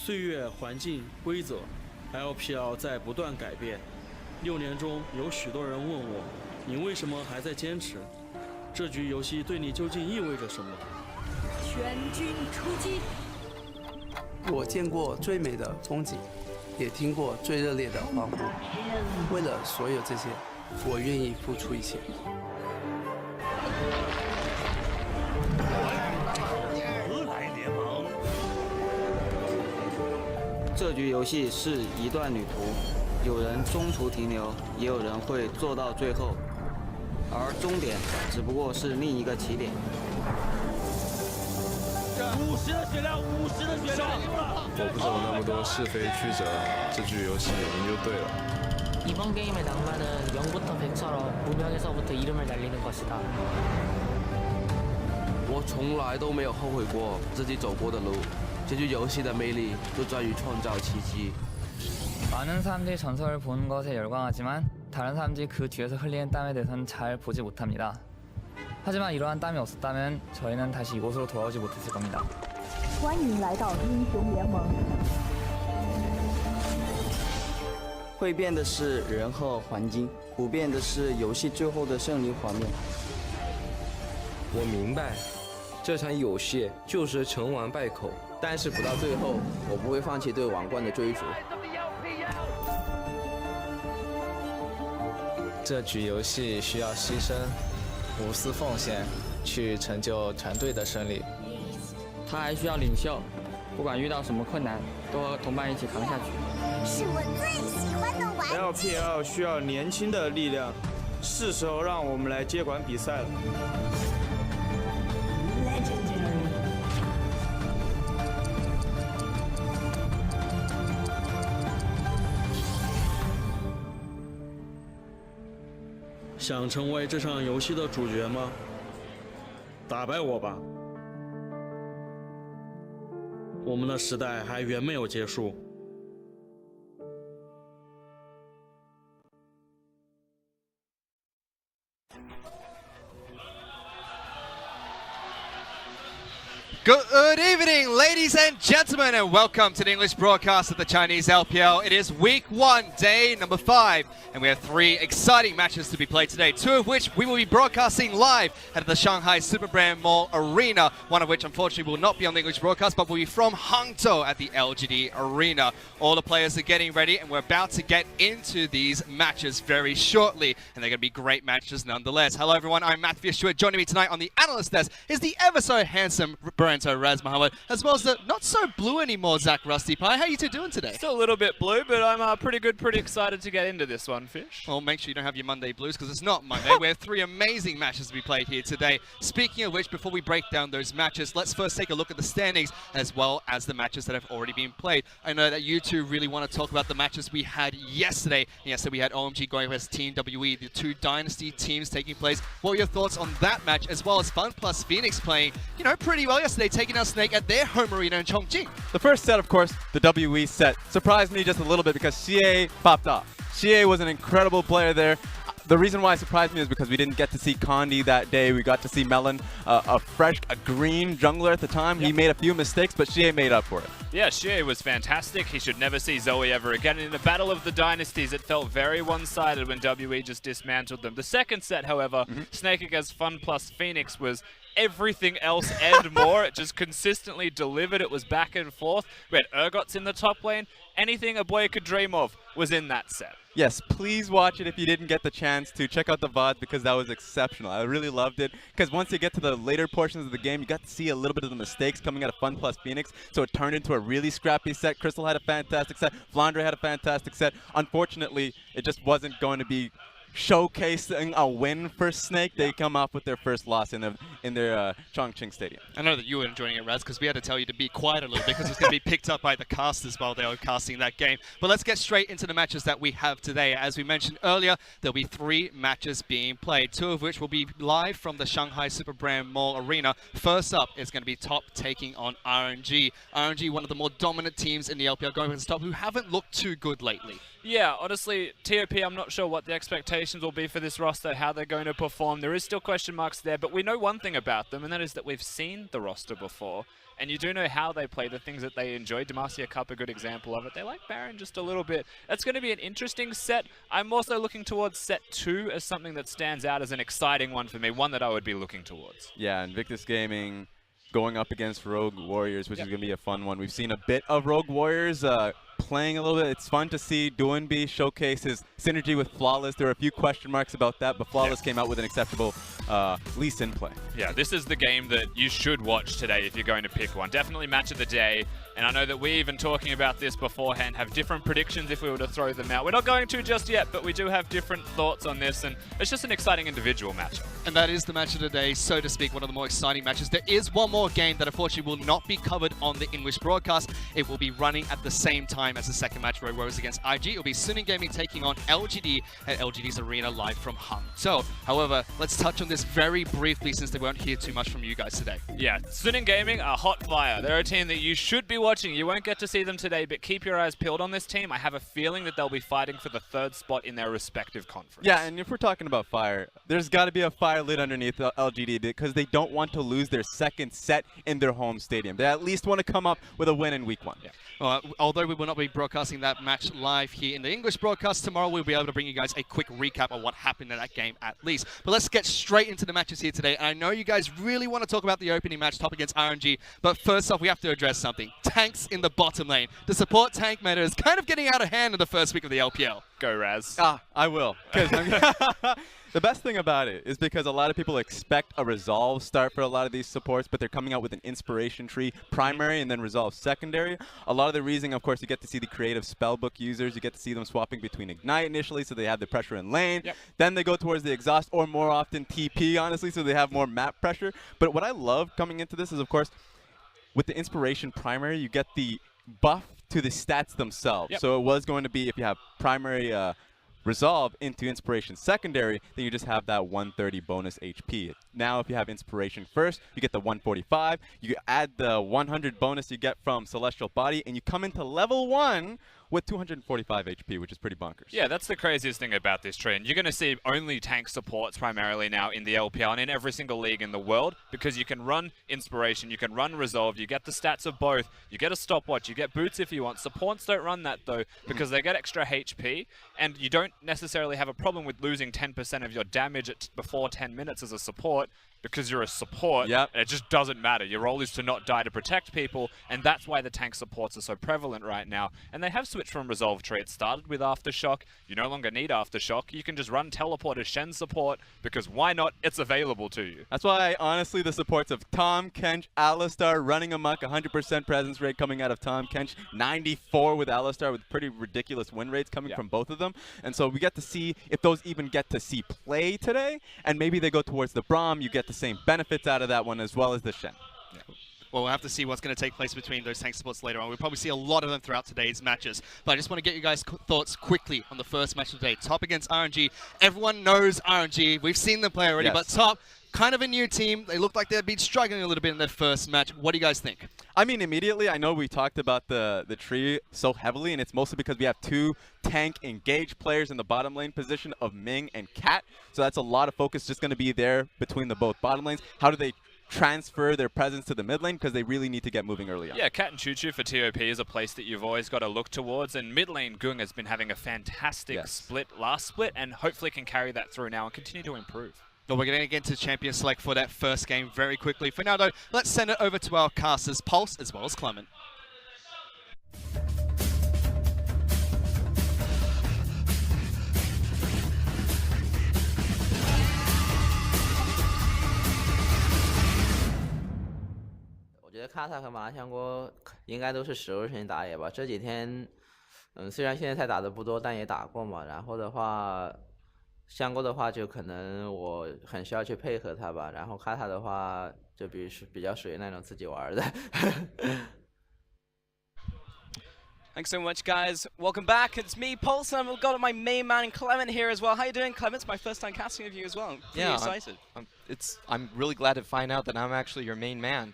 岁月、环境、规则 ，LPL 在不断改变。6年中，有许多人问我，你为什么还在坚持？这局游戏对你究竟意味着什么？全军出击！我见过最美的风景，也听过最热烈的欢呼。为了所有这些，我愿意付出一切。这局游戏是一段旅途，有人中途停留，也有人会做到最后，而终点只不过是另一个起点。50的血量，50的血量！我不走那么多是非曲折，这局游戏赢就对了。 이번 게임의 낭만은 0부터 100처럼 무명에서부터 이름을 날리는 것이다. 我从来都没有后悔过自己走过的路。这局游戏的魅力就在于创造奇迹。 많은 사람들이 전설을 보는 것에 열광하지만 다른 사람들이 그 뒤에서 흘리는 땀에 대해서는 잘 보지 못합니다. 하지만 이러한 땀이 없었다면 저희는 다시 이곳으로 돌아오지 못했을 겁니다. 欢迎来到英雄联盟。 会变的是人和环境，不变的是游戏最后的胜利画面。我明白，这场游戏就是成王败寇，但是不到最后，我不会放弃对王冠的追逐。这局游戏需要牺牲，无私奉献，去成就团队的胜利。他还需要领袖，不管遇到什么困难，都和同伴一起扛下去。 是我最喜欢的玩具。 LPL 需要年轻的力量，是时候让我们来接管比赛了。想成为这场游戏的主角吗？打败我吧！我们的时代还远没有结束。 Good evening, ladies and gentlemen, and welcome to the English broadcast of the Chinese LPL. It is week 1, day number 5, and we have 3 exciting matches to be played today, 2 of which we will be broadcasting live at the Shanghai Superbrand Mall Arena, one of which unfortunately will not be on the English broadcast, but will be from Hangzhou at the LGD Arena. All the players are getting ready, and we're about to get into these matches very shortly, and they're going to be great matches nonetheless. Hello everyone, I'm Matthew Stewart. Joining me tonight on the analyst desk is the ever so handsome Barento Raz Mohammed, as well as the not so blue anymore Zach Rusty Pie. How are you two doing today? Still a little bit blue, but I'm pretty good, pretty excited to get into this one, Fish. Well, make sure you don't have your Monday blues, because it's not Monday. We have 3 amazing matches to be played here today. Speaking of which, before we break down those matches, let's first take a look at the standings, as well as the matches that have already been played. I know that you two really want to talk about the matches we had yesterday. Yesterday we had OMG going against Team WE, the 2 Dynasty teams taking place. What were your thoughts on that match, as well as Fun Plus Phoenix playing, pretty well yesterday, taking out Snake at their home arena in Chongqing? The first set, of course, the WE set, surprised me just a little bit because Xie popped off. Xie was an incredible player there. The reason why it surprised me is because we didn't get to see Condi that day. We got to see Melon, a green jungler at the time. Yep. He made a few mistakes, but Xie made up for it. Yeah, Xie was fantastic. He should never see Zoe ever again. In the Battle of the Dynasties, it felt very one-sided when WE just dismantled them. The second set, however, Snake against Fun Plus Phoenix was everything else and more. It just consistently delivered. It was back and forth. We had Urgots in the top lane. Anything a boy could dream of was in that set. Yes, please watch it if you didn't get the chance to. Check out the VOD because that was exceptional. I really loved it because once you get to the later portions of the game, you got to see a little bit of the mistakes coming out of Fun Plus Phoenix, so it turned into a really scrappy set. Crystal had a fantastic set. Flandre had a fantastic set. Unfortunately, it just wasn't going to be showcasing a win for Snake. They come off with their first loss in their Chongqing Stadium. I know that you were enjoying it, Raz, because we had to tell you to be quiet a little bit because it's going to be picked up by the casters while they were casting that game. But let's get straight into the matches that we have today. As we mentioned earlier, there'll be 3 matches being played, 2 of which will be live from the Shanghai Superbrand Mall Arena. First up is going to be Top taking on RNG. RNG, one of the more dominant teams in the LPL, going against Top, who haven't looked too good lately. Yeah, honestly, TOP, I'm not sure what the expectations will be for this roster, how they're going to perform. There is still question marks there, but we know one thing about them, and that is that we've seen the roster before. and you do know how they play, the things that they enjoy. Demacia Cup, a good example of it. They like Baron just a little bit. That's going to be an interesting set. I'm also looking towards set 2 as something that stands out as an exciting one for me, one that I would be looking towards. Yeah, Invictus Gaming going up against Rogue Warriors, which is going to be a fun one. We've seen a bit of Rogue Warriors playing a little bit. It's fun to see Doinby showcase his synergy with Flawless. There were a few question marks about that, but Flawless came out with an acceptable Lee Sin play. Yeah, this is the game that you should watch today if you're going to pick one. Definitely match of the day. And I know that we, even talking about this beforehand, have different predictions if we were to throw them out. We're not going to just yet, but we do have different thoughts on this, and it's just an exciting individual matchup. And that is the match of the day, so to speak, one of the more exciting matches. There is one more game that unfortunately will not be covered on the English broadcast. It will be running at the same time as the second match, Rogue Warriors against IG. It will be Suning Gaming taking on LGD at LGD's Arena live from Hangzhou. However, let's touch on this very briefly since they won't hear too much from you guys today. Yeah, Suning Gaming are hot fire. They're a team that you should be watching. You won't get to see them today, but keep your eyes peeled on this team. I have a feeling that they'll be fighting for the 3rd spot in their respective conference. Yeah, and if we're talking about fire, there's got to be a fire lit underneath LGD because they don't want to lose their 2nd set in their home stadium. They at least want to come up with a win in week 1. Yeah. Although we will not be broadcasting that match live here in the English broadcast, tomorrow we'll be able to bring you guys a quick recap of what happened in that game at least. But let's get straight into the matches here today. And I know you guys really want to talk about the opening match, Top against RNG, but first off, we have to address something. Tanks in the bottom lane. The support tank meta is kind of getting out of hand in the first week of the LPL. Go, Raz. I will. The best thing about it is because a lot of people expect a Resolve start for a lot of these supports, but they're coming out with an Inspiration Tree primary and then Resolve secondary. A lot of the reason, of course, you get to see the creative spellbook users. You get to see them swapping between Ignite initially, so they have the pressure in lane. Then they go towards the Exhaust, or more often TP, honestly, so they have more map pressure. But what I love coming into this is, of course, with the Inspiration primary, you get the buff to the stats themselves. So it was going to be, if you have primary Resolve into Inspiration secondary, then you just have that 130 bonus HP. Now if you have Inspiration first, you get the 145, you add the 100 bonus you get from Celestial Body, and you come into level 1 with 245 HP, which is pretty bonkers. Yeah, that's the craziest thing about this trend. You're going to see only tank supports primarily now in the LPL and in every single league in the world, because you can run Inspiration, you can run Resolve, you get the stats of both, you get a stopwatch, you get boots if you want. Supports don't run that though, because they get extra HP, and you don't necessarily have a problem with losing 10% of your damage before 10 minutes as a support, because you're a support, and it just doesn't matter. Your role is to not die to protect people, and that's why the tank supports are so prevalent right now. And they have switched from Resolve Tree. It started with Aftershock. You no longer need Aftershock. You can just run Teleport as Shen support, because why not? It's available to you. That's why, honestly, the supports of Tom, Kench, Alistar running amok, 100% presence rate coming out of Tom, Kench, 94 with Alistar, with pretty ridiculous win rates coming from both of them. And so we get to see if those even get to see play today, and maybe they go towards the Braum. You get the same benefits out of that one as well as the Shen. Well, we'll have to see what's going to take place between those tank supports later on. We'll probably see a lot of them throughout today's matches. But I just want to get you guys' thoughts quickly on the first match of the day. Top against RNG. Everyone knows RNG. We've seen them play already. But Top, kind of a new team. They look like they've been struggling a little bit in their first match. What do you guys think? I mean, immediately, I know we talked about the tree so heavily, and it's mostly because we have 2 tank engaged players in the bottom lane position of Ming and Cat. So that's a lot of focus just going to be there between the both bottom lanes. How do they transfer their presence to the mid lane, because they really need to get moving early on. Yeah, Cat and Choo Choo for TOP is a place that you've always got to look towards, and mid lane Gung has been having a fantastic last split, and hopefully can carry that through now and continue to improve. Well, we're going to get into Champion Select for that first game very quickly. For now, though, let's send it over to our casters, Pulse as well as Clement.卡塔和麻香锅应该都是12人打野吧。这几天，虽然现在才打的不多，但也打过嘛。然后的话，香锅的话就可能我很需要去配合他吧。然后卡塔的话就比较属于那种自己玩的。Thanks so much, guys. Welcome back. It's me, Pulse, and I've got my main man, Clement, here as well. How you doing, Clement? It's my first time casting with you as well. I'm pretty excited. I'm I'm really glad to find out that I'm actually your main man.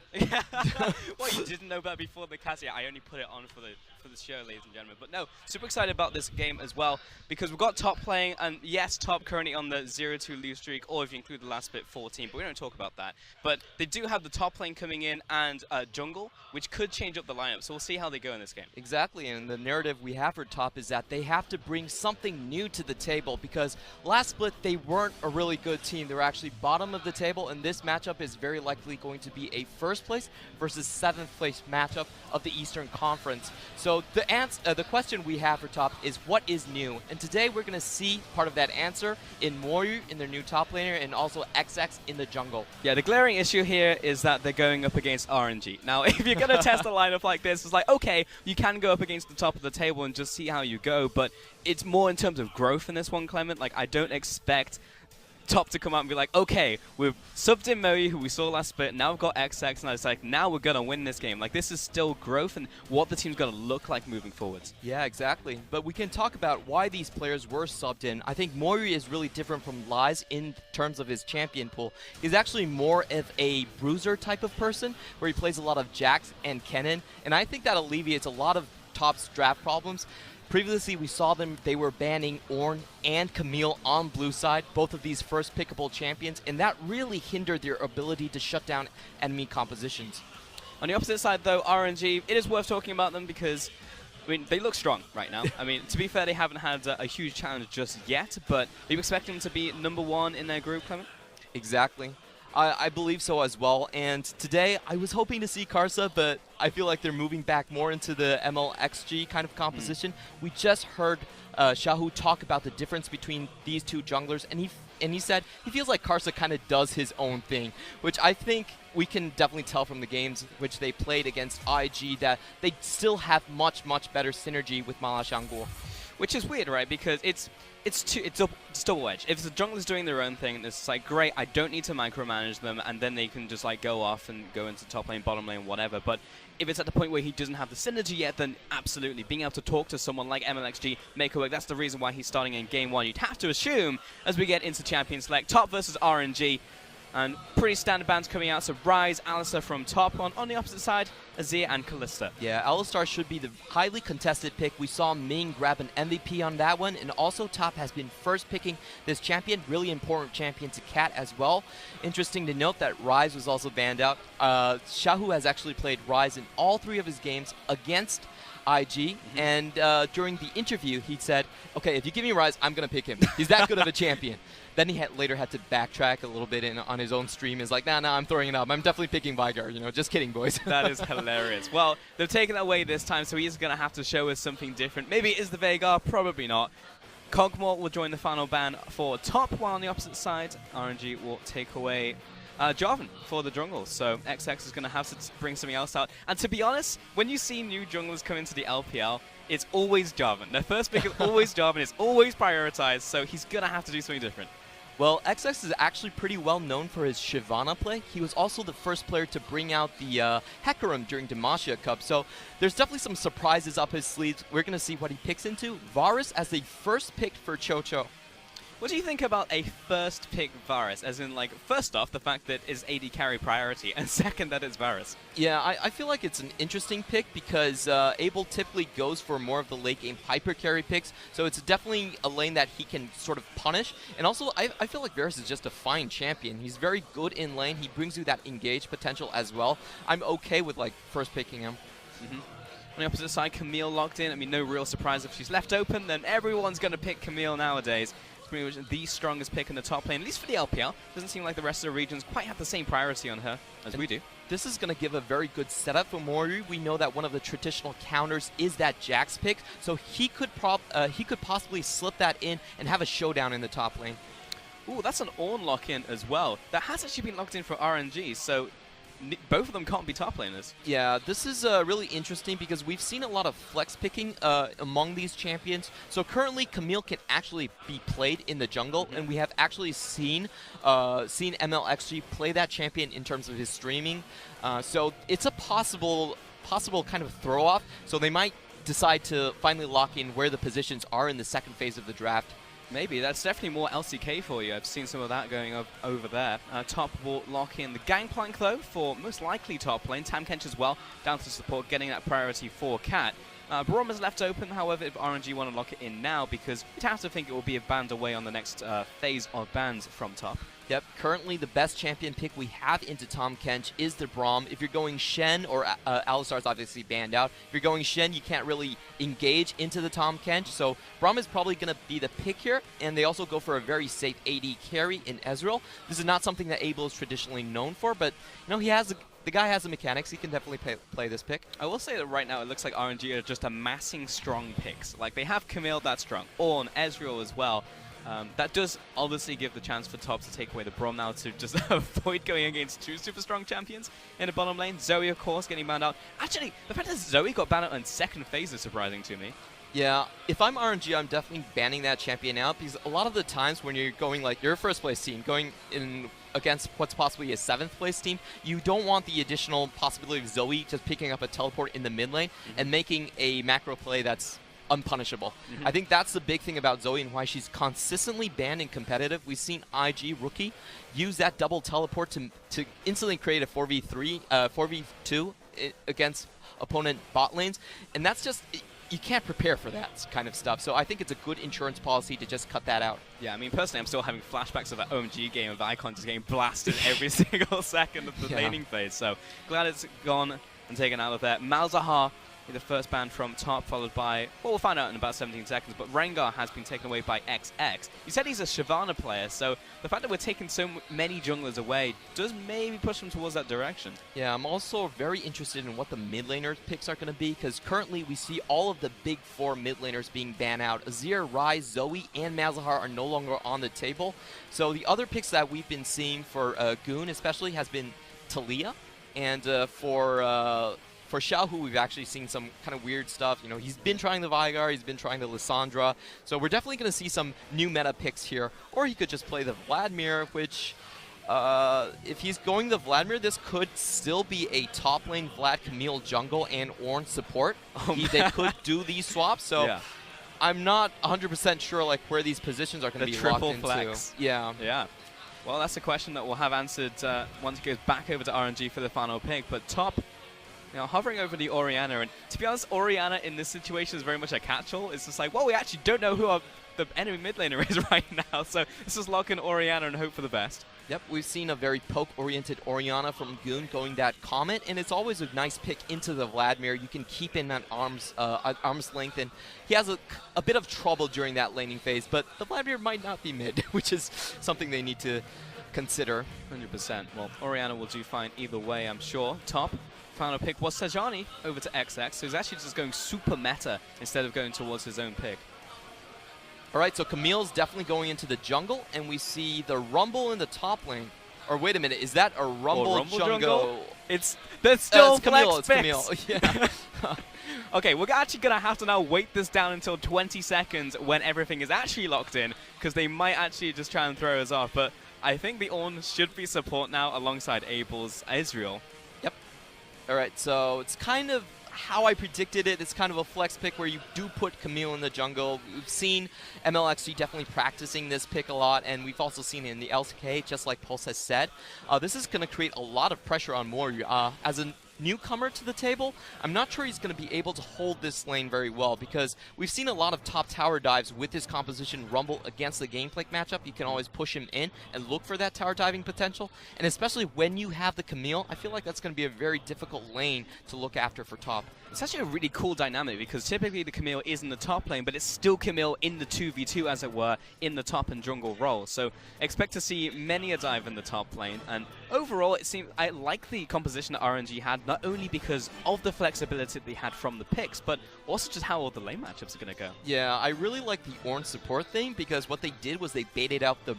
Well, you didn't know that before the cast. Yeah, I only put it on for the show, ladies and gentlemen. But no, super excited about this game as well because we've got Top playing, and yes, Top currently on the 0-2 lose streak, or if you include the last split, 14. But we don't talk about that. But they do have the Top lane coming in and jungle, which could change up the lineup. So we'll see how they go in this game. Exactly, and the narrative we have for Top is that they have to bring something new to the table because last split they weren't a really good team. They were actually bottom of the table, and this matchup is very likely going to be a first place versus 7th place matchup of the Eastern Conference. So the question we have for Top is what is new, and today we're going to see part of that answer in Moyu in their new top laner and also XX in the jungle. Yeah, the glaring issue here is that they're going up against RNG. Now, if you're going to test a lineup like this, it's like, okay, you can go up against the top of the table and just see how you go, but it's more in terms of growth in this one, Clement. Like, I don't expect Top to come out and be like, okay, we've subbed in Moe, who we saw last split, now we've got XX, and it's like, now we're going to win this game. Like, this is still growth and what the team's going to look like moving forwards. Yeah, exactly. But we can talk about why these players were subbed in. I think Mori is really different from Lies in terms of his champion pool. He's actually more of a bruiser type of person, where he plays a lot of Jax and Kennen, and I think that alleviates a lot of Top's draft problems. Previously, we saw they were banning Ornn and Camille on blue side, both of these first pickable champions, and that really hindered their ability to shut down enemy compositions. On the opposite side, though, RNG, it is worth talking about them because, I mean, they look strong right now. I mean, to be fair, they haven't had a huge challenge just yet, but are you expecting them to be #1 in their group, Clement? Exactly. I believe so as well, and today I was hoping to see Karsa, but I feel like they're moving back more into the MLXG kind of composition. We just heard Shahu talk about the difference between these two junglers, and he said he feels like Karsa kind of does his own thing, which I think we can definitely tell from the games which they played against IG that they still have much better synergy with Malashangul. Which is weird, right? Because it's double-edged. If the jungler's doing their own thing, it's like, great, I don't need to micromanage them, and then they can just like go off and go into top lane, bottom lane, whatever. But if it's at the point where he doesn't have the synergy yet, then absolutely, being able to talk to someone like MLXG, make it work, that's the reason why he's starting in game 1. You'd have to assume, as we get into Champion Select, Top versus RNG, and pretty standard bans coming out, so Ryze, Alistar from Top. On the opposite side, Azir and Kalista. Yeah, Alistar should be the highly contested pick. We saw Ming grab an MVP on that one, and also Top has been first picking this champion, really important champion to Cat as well. Interesting to note that Ryze was also banned out. Shahu has actually played Ryze in all 3 of his games against IG, and during the interview he said, okay, if you give me Ryze, I'm going to pick him. He's that good of a champion. Then he later had to backtrack a little bit on his own stream. He's like, nah, I'm throwing it up. I'm definitely picking Veigar. You know, just kidding, boys. That is hilarious. Well, they've taken it away this time, so he's going to have to show us something different. Maybe it is the Veigar, probably not. Kog'Maw will join the final ban for Top, while on the opposite side, RNG will take away Jarvan for the jungle. So XX is going to have to bring something else out. And to be honest, when you see new junglers come into the LPL, it's always Jarvan. Their first pick is always Jarvan. It's always prioritized, so he's going to have to do something different. Well, XX is actually pretty well known for his Shyvana play. He was also the first player to bring out the Hecarim during Demacia Cup, so there's definitely some surprises up his sleeves. We're going to see what he picks into. Varus as the first pick for Chocho. What do you think about a first pick Varus? As in, like, first off, the fact that it's AD carry priority, and second, that it's Varus. Yeah, I feel like it's an interesting pick because Abel typically goes for more of the late game hyper carry picks, so it's definitely a lane that he can sort of punish. And also, I feel like Varus is just a fine champion. He's very good in lane. He brings you that engage potential as well. I'm okay with, like, first picking him. On the opposite side, Camille locked in. I mean, no real surprise if she's left open, then everyone's going to pick Camille nowadays. Pretty much the strongest pick in the top lane, at least for the LPL. Doesn't seem like the rest of the regions quite have the same priority on her as we do. This is going to give a very good setup for Mori. We know that one of the traditional counters is that Jax pick, so he could possibly slip that in and have a showdown in the top lane. Ooh, that's an Ornn lock-in as well. That has actually been locked in for RNG, so both of them can't be top laners. Yeah, this is really interesting because we've seen a lot of flex picking among these champions. So currently, Camille can actually be played in the jungle, and we have actually seen MLXG play that champion in terms of his streaming. So it's a possible kind of throw-off. So they might decide to finally lock in where the positions are in the second phase of the draft. Maybe. That's definitely more LCK for you. I've seen some of that going over there. Top will lock in the Gangplank, though, for most likely top lane. Tamkench as well, down to support, getting that priority for Cat. Braum is left open, however, if RNG want to lock it in now, because you'd have to think it will be a banned away on the next phase of bans from top. Yep, currently the best champion pick we have into Tahm Kench is the Braum. If you're going Shen, or Alistar's obviously banned out, if you're going Shen, you can't really engage into the Tahm Kench, so Braum is probably going to be the pick here, and they also go for a very safe AD carry in Ezreal. This is not something that Abel is traditionally known for, but you know, the guy has the mechanics. He can definitely play this pick. I will say that right now it looks like RNG are just amassing strong picks. Like, they have Camille, that's strong. Ornn, Ezreal as well. That does obviously give the chance for top to take away the Braum now to just avoid going against 2 super strong champions in the bottom lane. Zoe, of course, getting banned out. Actually, the fact that Zoe got banned out in second phase is surprising to me. Yeah, if I'm RNG, I'm definitely banning that champion out, because a lot of the times when you're going, like, your first place team, going in against what's possibly a 7th place team, you don't want the additional possibility of Zoe just picking up a teleport in the mid lane and making a macro play that's unpunishable. I think that's the big thing about Zoe and why she's consistently banned in competitive. We've seen IG Rookie use that double teleport to instantly create a 4v3, 4v2 against opponent bot lanes, and that's just... You can't prepare for that kind of stuff, so I think it's a good insurance policy to just cut that out. Yeah, I mean, personally, I'm still having flashbacks of that OMG game of Icon just getting blasted every single second of the laning phase, so glad it's gone and taken out of there. Malzahar, the first ban from top, followed by, well, we'll find out in about 17 seconds, but Rengar has been taken away by XX. You said he's a Shyvana player, so the fact that we're taking so many junglers away does maybe push him towards that direction. Yeah, I'm also very interested in what the mid laner picks are going to be, because currently we see all of the big 4 mid laners being banned out. Azir, Ryze, Zoe, and Malzahar are no longer on the table. So the other picks that we've been seeing for Goon especially has been Talia, and for Xiaohu, we've actually seen some kind of weird stuff. You know, he's been trying the Veigar, he's been trying the Lissandra. So we're definitely going to see some new meta picks here. Or he could just play the Vladimir, which, if he's going the Vladimir, this could still be a top lane Vlad Camille jungle and Ornn support. They could do these swaps, so yeah. I'm not 100% sure like where these positions are going to be locked into. Flex. Yeah. Yeah. Well, that's a question that we'll have answered once it goes back over to RNG for the final pick. But top, you know, hovering over the Orianna, and to be honest, Orianna in this situation is very much a catch-all. It's just like, well, we actually don't know who the enemy mid laner is right now, so let's just lock in Orianna and hope for the best. Yep, we've seen a very poke-oriented Orianna from Goon going that Comet, and it's always a nice pick into the Vladimir. You can keep him at arm's length, and he has a bit of trouble during that laning phase, but the Vladimir might not be mid, which is something they need to consider. 100%. Well, Orianna will do fine either way, I'm sure. Top. Final pick was Sejuani over to XX, so he's actually just going super meta instead of going towards his own pick. All right, so Camille's definitely going into the jungle, and we see the Rumble in the top lane. Or wait a minute, is that a Rumble jungle? That's still Camille. It's Camille. Yeah. Okay, we're actually going to have to now wait this down until 20 seconds when everything is actually locked in, because they might actually just try and throw us off. But I think the Ornn should be support now alongside Abel's Ezreal. Yep. All right, so it's kind of how I predicted it. It's kind of a flex pick where you do put Camille in the jungle. We've seen MLXG definitely practicing this pick a lot, and we've also seen it in the LCK, just like Pulse has said. This is going to create a lot of pressure on Moru. As a newcomer to the table, I'm not sure he's going to be able to hold this lane very well, because we've seen a lot of top tower dives with his composition Rumble against the Gameplay matchup. You can always push him in and look for that tower diving potential, and especially when you have the Camille, I feel like that's going to be a very difficult lane to look after for top. It's actually a really cool dynamic, because typically the Camille is in the top lane, but it's still Camille in the 2v2, as it were, in the top and jungle role. So expect to see many a dive in the top lane, and overall it seems I like the composition that RNG had, not only because of the flexibility they had from the picks, but also just how all the lane matchups are going to go. Yeah, I really like the Ornn support thing, because what they did was they baited out the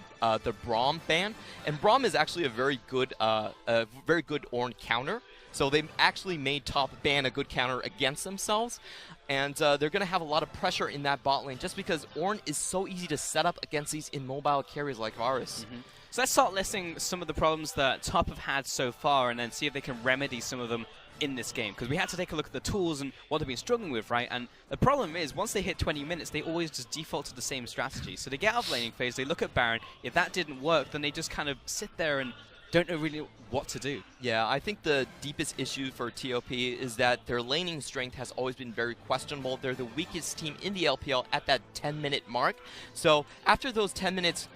Braum ban, and Braum is actually a very good Ornn counter. So they actually made top ban a good counter against themselves, and they're going to have a lot of pressure in that bot lane just because Ornn is so easy to set up against these immobile carries like Varus. So let's start listing some of the problems that top have had so far, and then see if they can remedy some of them in this game, because we had to take a look at the tools and what they've been struggling with, right? And the problem is, once they hit 20 minutes, they always just default to the same strategy. So they get out of laning phase, they look at Baron. If that didn't work, then they just kind of sit there and don't know really what to do. Yeah, I think the deepest issue for TOP is that their laning strength has always been very questionable. They're the weakest team in the LPL at that 10-minute mark. So after those 10 minutes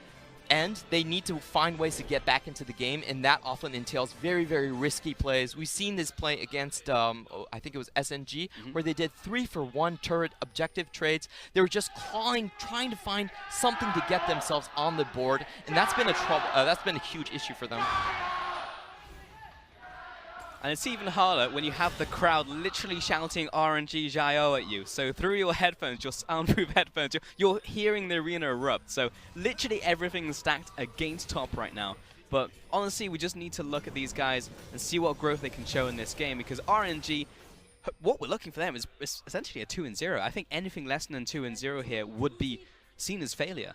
end, they need to find ways to get back into the game, and that often entails very, very risky plays. We've seen this play against, I think it was SNG, where they did 3-for-1 turret objective trades. They were just trying to find something to get themselves on the board, and that's been a huge issue for them. And it's even harder when you have the crowd literally shouting RNG Xiao at you. So through your headphones, your soundproof headphones, you're hearing the arena erupt. So literally everything's stacked against Top right now. But honestly, we just need to look at these guys and see what growth they can show in this game, because RNG, what we're looking for them is essentially a 2-0. I think anything less than 2-0 here would be seen as failure.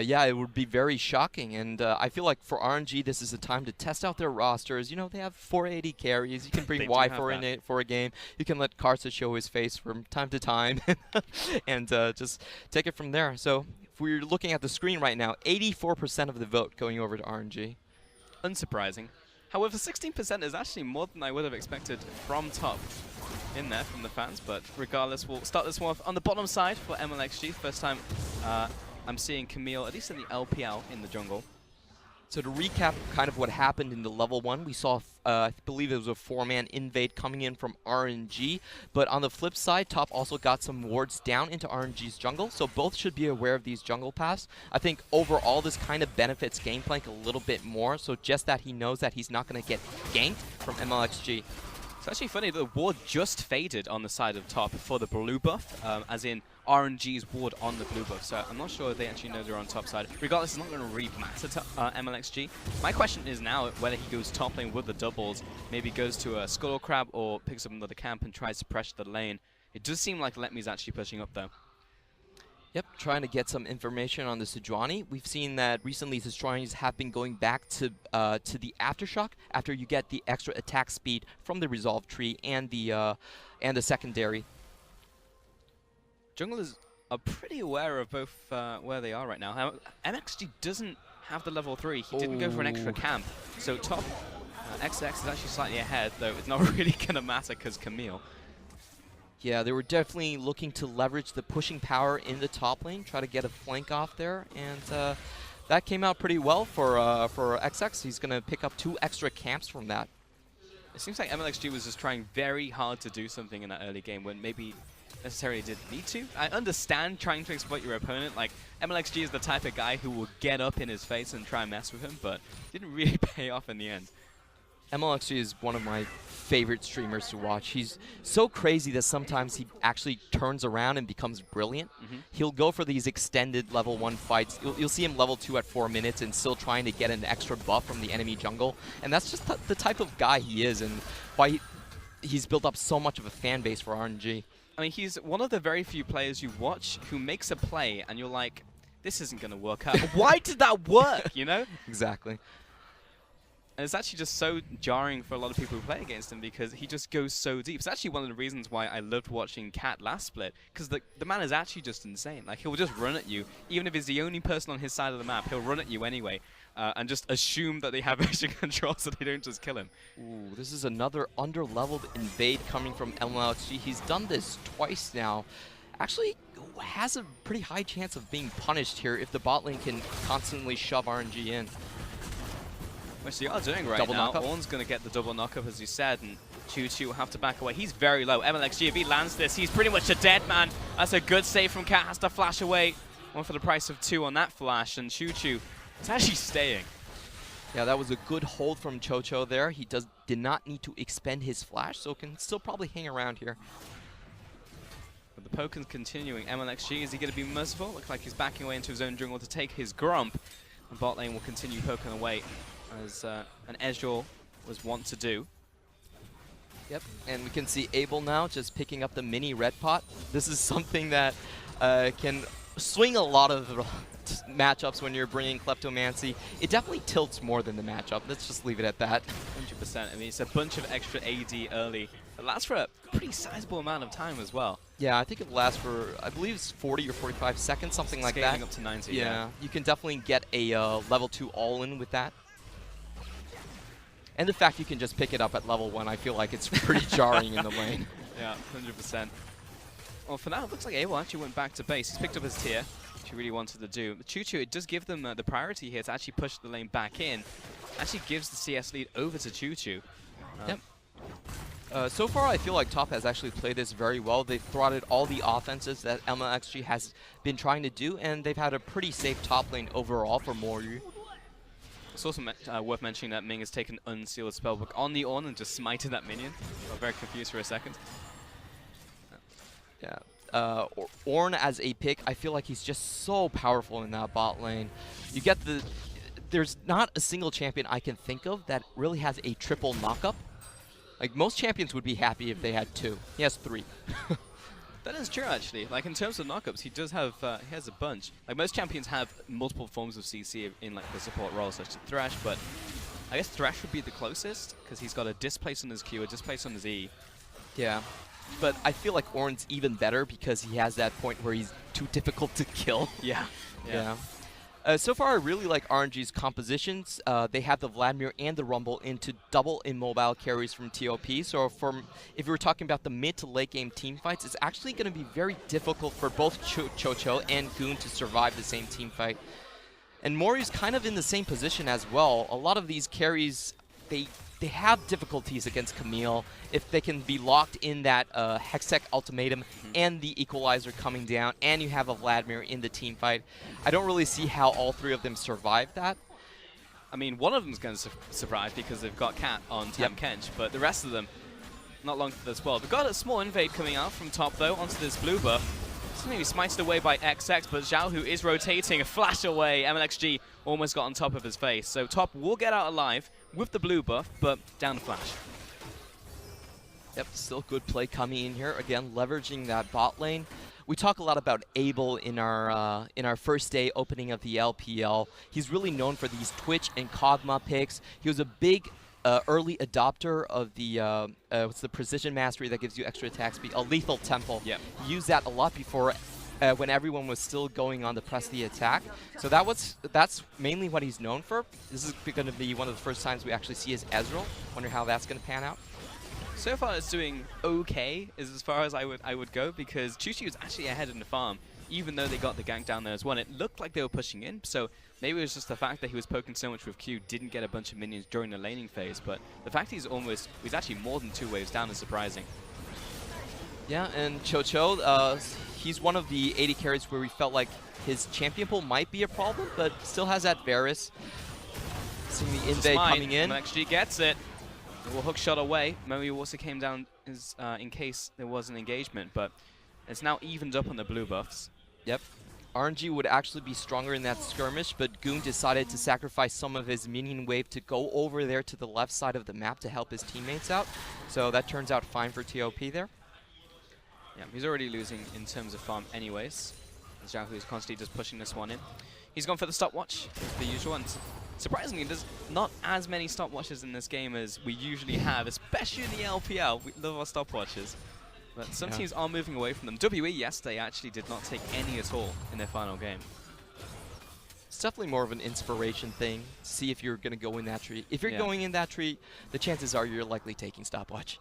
Yeah, it would be very shocking, and I feel like for RNG, this is a time to test out their rosters. You know, they have 480 carries. You can bring Y for a game. You can let Karsa show his face from time to time, and just take it from there. So if we're looking at the screen right now, 84% of the vote going over to RNG. Unsurprising. However, 16% is actually more than I would have expected from Top in there from the fans, but regardless, we'll start this one off on the bottom side for MLXG. First time I'm seeing Camille, at least in the LPL, in the jungle. So to recap kind of what happened in the level 1, we saw, I believe it was a 4-man invade coming in from RNG, but on the flip side, Top also got some wards down into RNG's jungle, so both should be aware of these jungle paths. I think overall this kind of benefits Gangplank a little bit more, so just that he knows that he's not going to get ganked from MLXG. It's actually funny that the ward just faded on the side of Top for the blue buff, as in RNG's ward on the blue buff, so I'm not sure if they actually know they're on top side. Regardless, it's not going to really matter to MLXG. My question is now whether he goes top lane with the doubles, maybe goes to a Scuttle Crab or picks up another camp and tries to pressure the lane. It does seem like Letme's actually pushing up though. Yep, trying to get some information on the Sejuani. We've seen that recently Sejuanis have been going back to the Aftershock after you get the extra attack speed from the Resolve tree and the secondary. Junglers are pretty aware of both where they are right now. MXG doesn't have the level 3. He didn't go for an extra camp. So Top XX is actually slightly ahead, though it's not really going to matter because Camille. Yeah, they were definitely looking to leverage the pushing power in the top lane, try to get a flank off there, and that came out pretty well for XX. He's going to pick up 2 extra camps from that. It seems like MLXG was just trying very hard to do something in that early game when maybe necessarily didn't need to. I understand trying to exploit your opponent. Like, MLXG is the type of guy who will get up in his face and try and mess with him, but didn't really pay off in the end. MLXG is one of my favorite streamers to watch. He's so crazy that sometimes he actually turns around and becomes brilliant. He'll go for these extended level 1 fights. You'll see him level 2 at 4 minutes and still trying to get an extra buff from the enemy jungle. And that's just the type of guy he is, and why he's built up so much of a fan base for RNG. I mean, he's one of the very few players you watch who makes a play and you're like, this isn't going to work out. Why did that work, you know? Exactly. And it's actually just so jarring for a lot of people who play against him because he just goes so deep. It's actually one of the reasons why I loved watching Cat last split, because the man is actually just insane. Like, he'll just run at you. Even if he's the only person on his side of the map, he'll run at you anyway and just assume that they have vision control so they don't just kill him. Ooh, this is another under-leveled invade coming from MLXG. He's done this twice now. Actually has a pretty high chance of being punished here if the bot lane can constantly shove RNG in. Which they are doing right now. Ornn's going to get the double knockup, as you said, and Choo-Choo will have to back away. He's very low. MLXG, if he lands this, he's pretty much a dead man. That's a good save from Cat. Has to flash away. 1 for the price of 2 on that flash, and Choo-Choo is actually staying. Yeah, that was a good hold from Cho-Cho there. He did not need to expend his flash, so can still probably hang around here. But the poke is continuing. MLXG, is he going to be merciful? Looks like he's backing away into his own jungle to take his Grump. And bot lane will continue poking away, as an Ezreal was wont to do. Yep, and we can see Abel now just picking up the mini red pot. This is something that can swing a lot of matchups when you're bringing Kleptomancy. It definitely tilts more than the matchup. Let's just leave it at that. 100%. I mean, it's a bunch of extra AD early It lasts for a pretty sizable amount of time as well. Yeah, I think it lasts for, I believe it's 40 or 45 seconds, something like that. Scaling up to 90, yeah. You can definitely get a level 2 all-in with that. And the fact you can just pick it up at level 1, I feel like it's pretty jarring in the lane. Yeah, 100%. Well, for now, it looks like AWOL actually went back to base. He's picked up his tier, which he really wanted to do. But Choo-Choo, it does give them the priority here to actually push the lane back in. Actually gives the CS lead over to Choo-Choo. Yep. So far, I feel like Top has actually played this very well. They've thwarted all the offenses that MLXG has been trying to do, and they've had a pretty safe top lane overall for Moryu. It's also worth mentioning that Ming has taken Unsealed Spellbook on the Ornn and just smited that minion. I'm very confused for a second. Yeah. Ornn as a pick, I feel like he's just so powerful in that bot lane. You get the... There's not a single champion I can think of that really has a triple knockup. Like, most champions would be happy if they had 2. He has 3. That is true, actually. Like, in terms of knockups, he does have, he has a bunch. Like, most champions have multiple forms of CC in, like, the support role, such as Thresh, but I guess Thresh would be the closest, because he's got a displace on his Q, a displace on his E. Yeah. But I feel like Ornn's even better because he has that point where he's too difficult to kill. Yeah. So far, I really like RNG's compositions. They have the Vladimir and the Rumble into double immobile carries from TOP. So if we were talking about the mid to late game team fights, it's actually going to be very difficult for both Cho-Cho and Goon to survive the same team fight. And Moryu's kind of in the same position as well. A lot of these carries, they have difficulties against Camille if they can be locked in that Hextech ultimatum and the equalizer coming down, and you have a Vladimir in the team fight. I don't really see how all 3 of them survive that. I mean, one of them's going to survive because they've got Cat on Tam Kench, but the rest of them, not long for this world. We've got a small invade coming out from top, though, onto this blue buff. It's maybe smited away by XX, but Zhao, who is rotating, a flash away. MLXG almost got on top of his face. So top will get out alive with the blue buff, but down the flash. Yep, still good play coming in here. Again, leveraging that bot lane. We talk a lot about Abel in our first day opening of the LPL. He's really known for these Twitch and Kog'Maw picks. He was a big early adopter of the what's the precision mastery that gives you extra attack speed? A lethal temple. Yep. He used that a lot before when everyone was still going on to press the attack. So that's mainly what he's known for. This is going to be one of the first times we actually see his Ezreal. Wonder how that's going to pan out. So far, it's doing okay, is as far as I would go, because Choo-Choo is actually ahead in the farm, even though they got the gank down there as well. It looked like they were pushing in, so maybe it was just the fact that he was poking so much with Q, didn't get a bunch of minions during the laning phase, but the fact he's actually more than 2 waves down is surprising. Yeah, and Cho-Cho, he's one of the 80 carries where we felt like his champion pool might be a problem, but still has that Varus. Seeing the invade coming in. MLXG gets it. A little hook shot away. Moe also came down in case there was an engagement, but it's now evened up on the blue buffs. Yep. RNG would actually be stronger in that skirmish, but Goon decided to sacrifice some of his minion wave to go over there to the left side of the map to help his teammates out. So that turns out fine for TOP there. Yeah, he's already losing in terms of farm anyways. Zhao, who's constantly just pushing this one in. He's gone for the stopwatch, the usual, and surprisingly, there's not as many stopwatches in this game as we usually have, especially in the LPL. We love our stopwatches. But some teams are moving away from them. WE yesterday actually did not take any at all in their final game. It's definitely more of an inspiration thing. See if you're going to go in that tree. If you're going in that tree, the chances are you're likely taking stopwatch.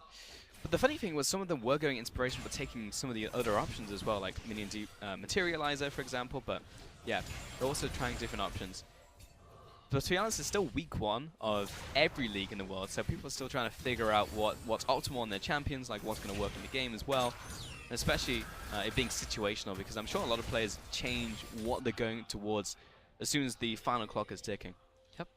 But the funny thing was some of them were going inspiration but taking some of the other options as well, like Minion Materializer, for example. But yeah, they're also trying different options. But to be honest, it's still week 1 of every league in the world, so people are still trying to figure out what's optimal on their champions, like what's going to work in the game as well. And especially it being situational, because I'm sure a lot of players change what they're going towards as soon as the final clock is ticking. Yep.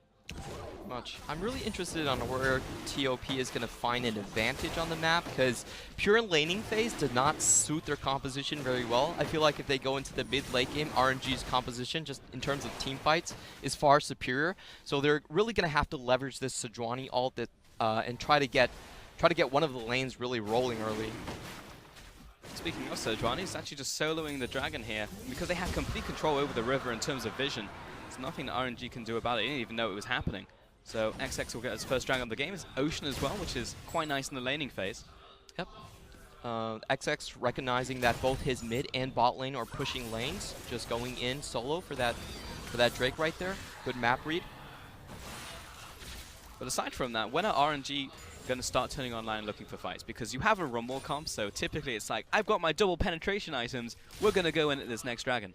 Much. I'm really interested on where TOP is going to find an advantage on the map, because pure laning phase did not suit their composition very well. I feel like if they go into the mid-late game, RNG's composition, just in terms of team fights, is far superior. So they're really going to have to leverage this Sejuani ult that, and try to get one of the lanes really rolling early. Speaking of Sejuani, he's actually just soloing the dragon here, because they have complete control over the river in terms of vision. There's nothing that RNG can do about it. He didn't even know it was happening. So XX will get his first dragon of the game. It's Ocean as well, which is quite nice in the laning phase. Yep. XX recognizing that both his mid and bot lane are pushing lanes, just going in solo for that Drake right there. Good map read. But aside from that, when are RNG going to start turning online looking for fights? Because you have a Rumble comp, so typically it's like, I've got my double penetration items, we're going to go in at this next dragon.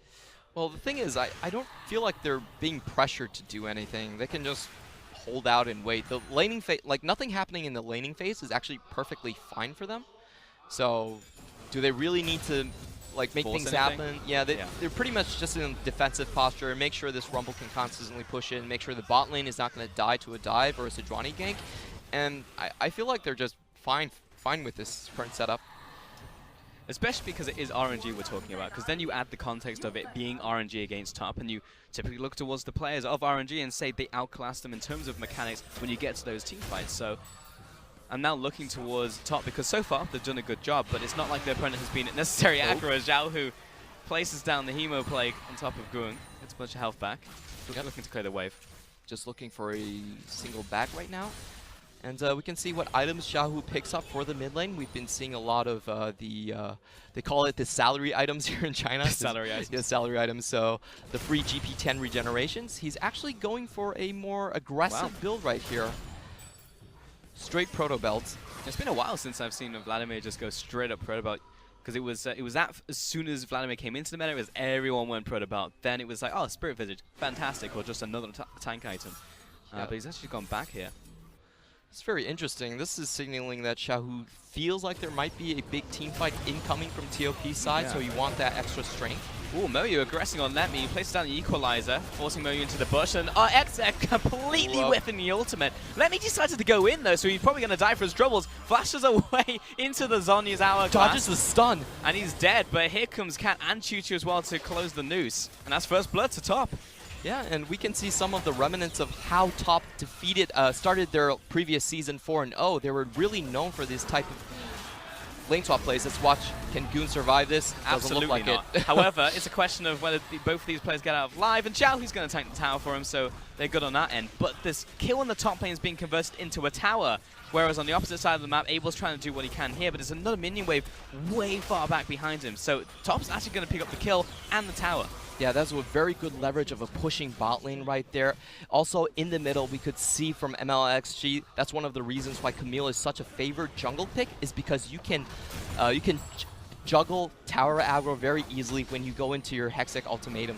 Well, the thing is, I don't feel like they're being pressured to do anything. They can just hold out and wait. The laning phase, like nothing happening in the laning phase is actually perfectly fine for them. So, do they really need to like make things happen? Yeah, they're pretty much just in defensive posture and make sure this Rumble can constantly push in, make sure the bot lane is not going to die to a dive or a Sejuani gank. And I feel like they're just fine with this current setup. Especially because it is RNG we're talking about, because then you add the context of it being RNG against top, and you typically look towards the players of RNG and say they outclass them in terms of mechanics when you get to those team fights. So I'm now looking towards top, because so far they've done a good job, but it's not like their opponent has been at necessary aggro as Zhao, who places down the Hemo Plague on top of Goon, gets a bunch of health back, looking to clear the wave. Just looking for a single back right now. And we can see what items Xiaohu picks up for the mid lane. We've been seeing a lot of they call it the salary items here in China. Salary items. Yeah, salary items. So the free GP10 regenerations. He's actually going for a more aggressive build right here. Straight proto belt. It's been a while since I've seen Vladimir just go straight up proto belt. Because it was that as soon as Vladimir came into the meta, it was everyone went proto belt. Then it was like, oh, Spirit Visage, fantastic, or just another tank item. But he's actually gone back here. It's very interesting. This is signaling that Xiaohu feels like there might be a big team fight incoming from TOP's side, so you want that extra strength. Ooh, Moyu aggressing on Let Me. He places down the Equalizer, forcing Moyu into the bush, and XX completely whiffing the ultimate. Let Me decided to go in, though, so he's probably going to die for his troubles. Flashes away into the Zhonya's hourglass. Dodges the stun. And he's dead, but here comes Cat and Choo Choo as well to close the noose. And that's first blood to top. Yeah, and we can see some of the remnants of how Top started their previous season 4-0. They were really known for this type of lane swap plays. Let's watch, can Goon survive this? Absolutely Doesn't look like not. However, it's a question of whether both of these players get out of live, and Xiaohu's going to tank the tower for him, so they're good on that end. But this kill on the top lane is being converted into a tower, whereas on the opposite side of the map, Abel's trying to do what he can here, but there's another minion wave way far back behind him. So Top's actually going to pick up the kill and the tower. Yeah, that's a very good leverage of a pushing bot lane right there. Also, in the middle, we could see from MLXG, that's one of the reasons why Camille is such a favored jungle pick, is because you can juggle tower aggro very easily when you go into your Hextech ultimatum.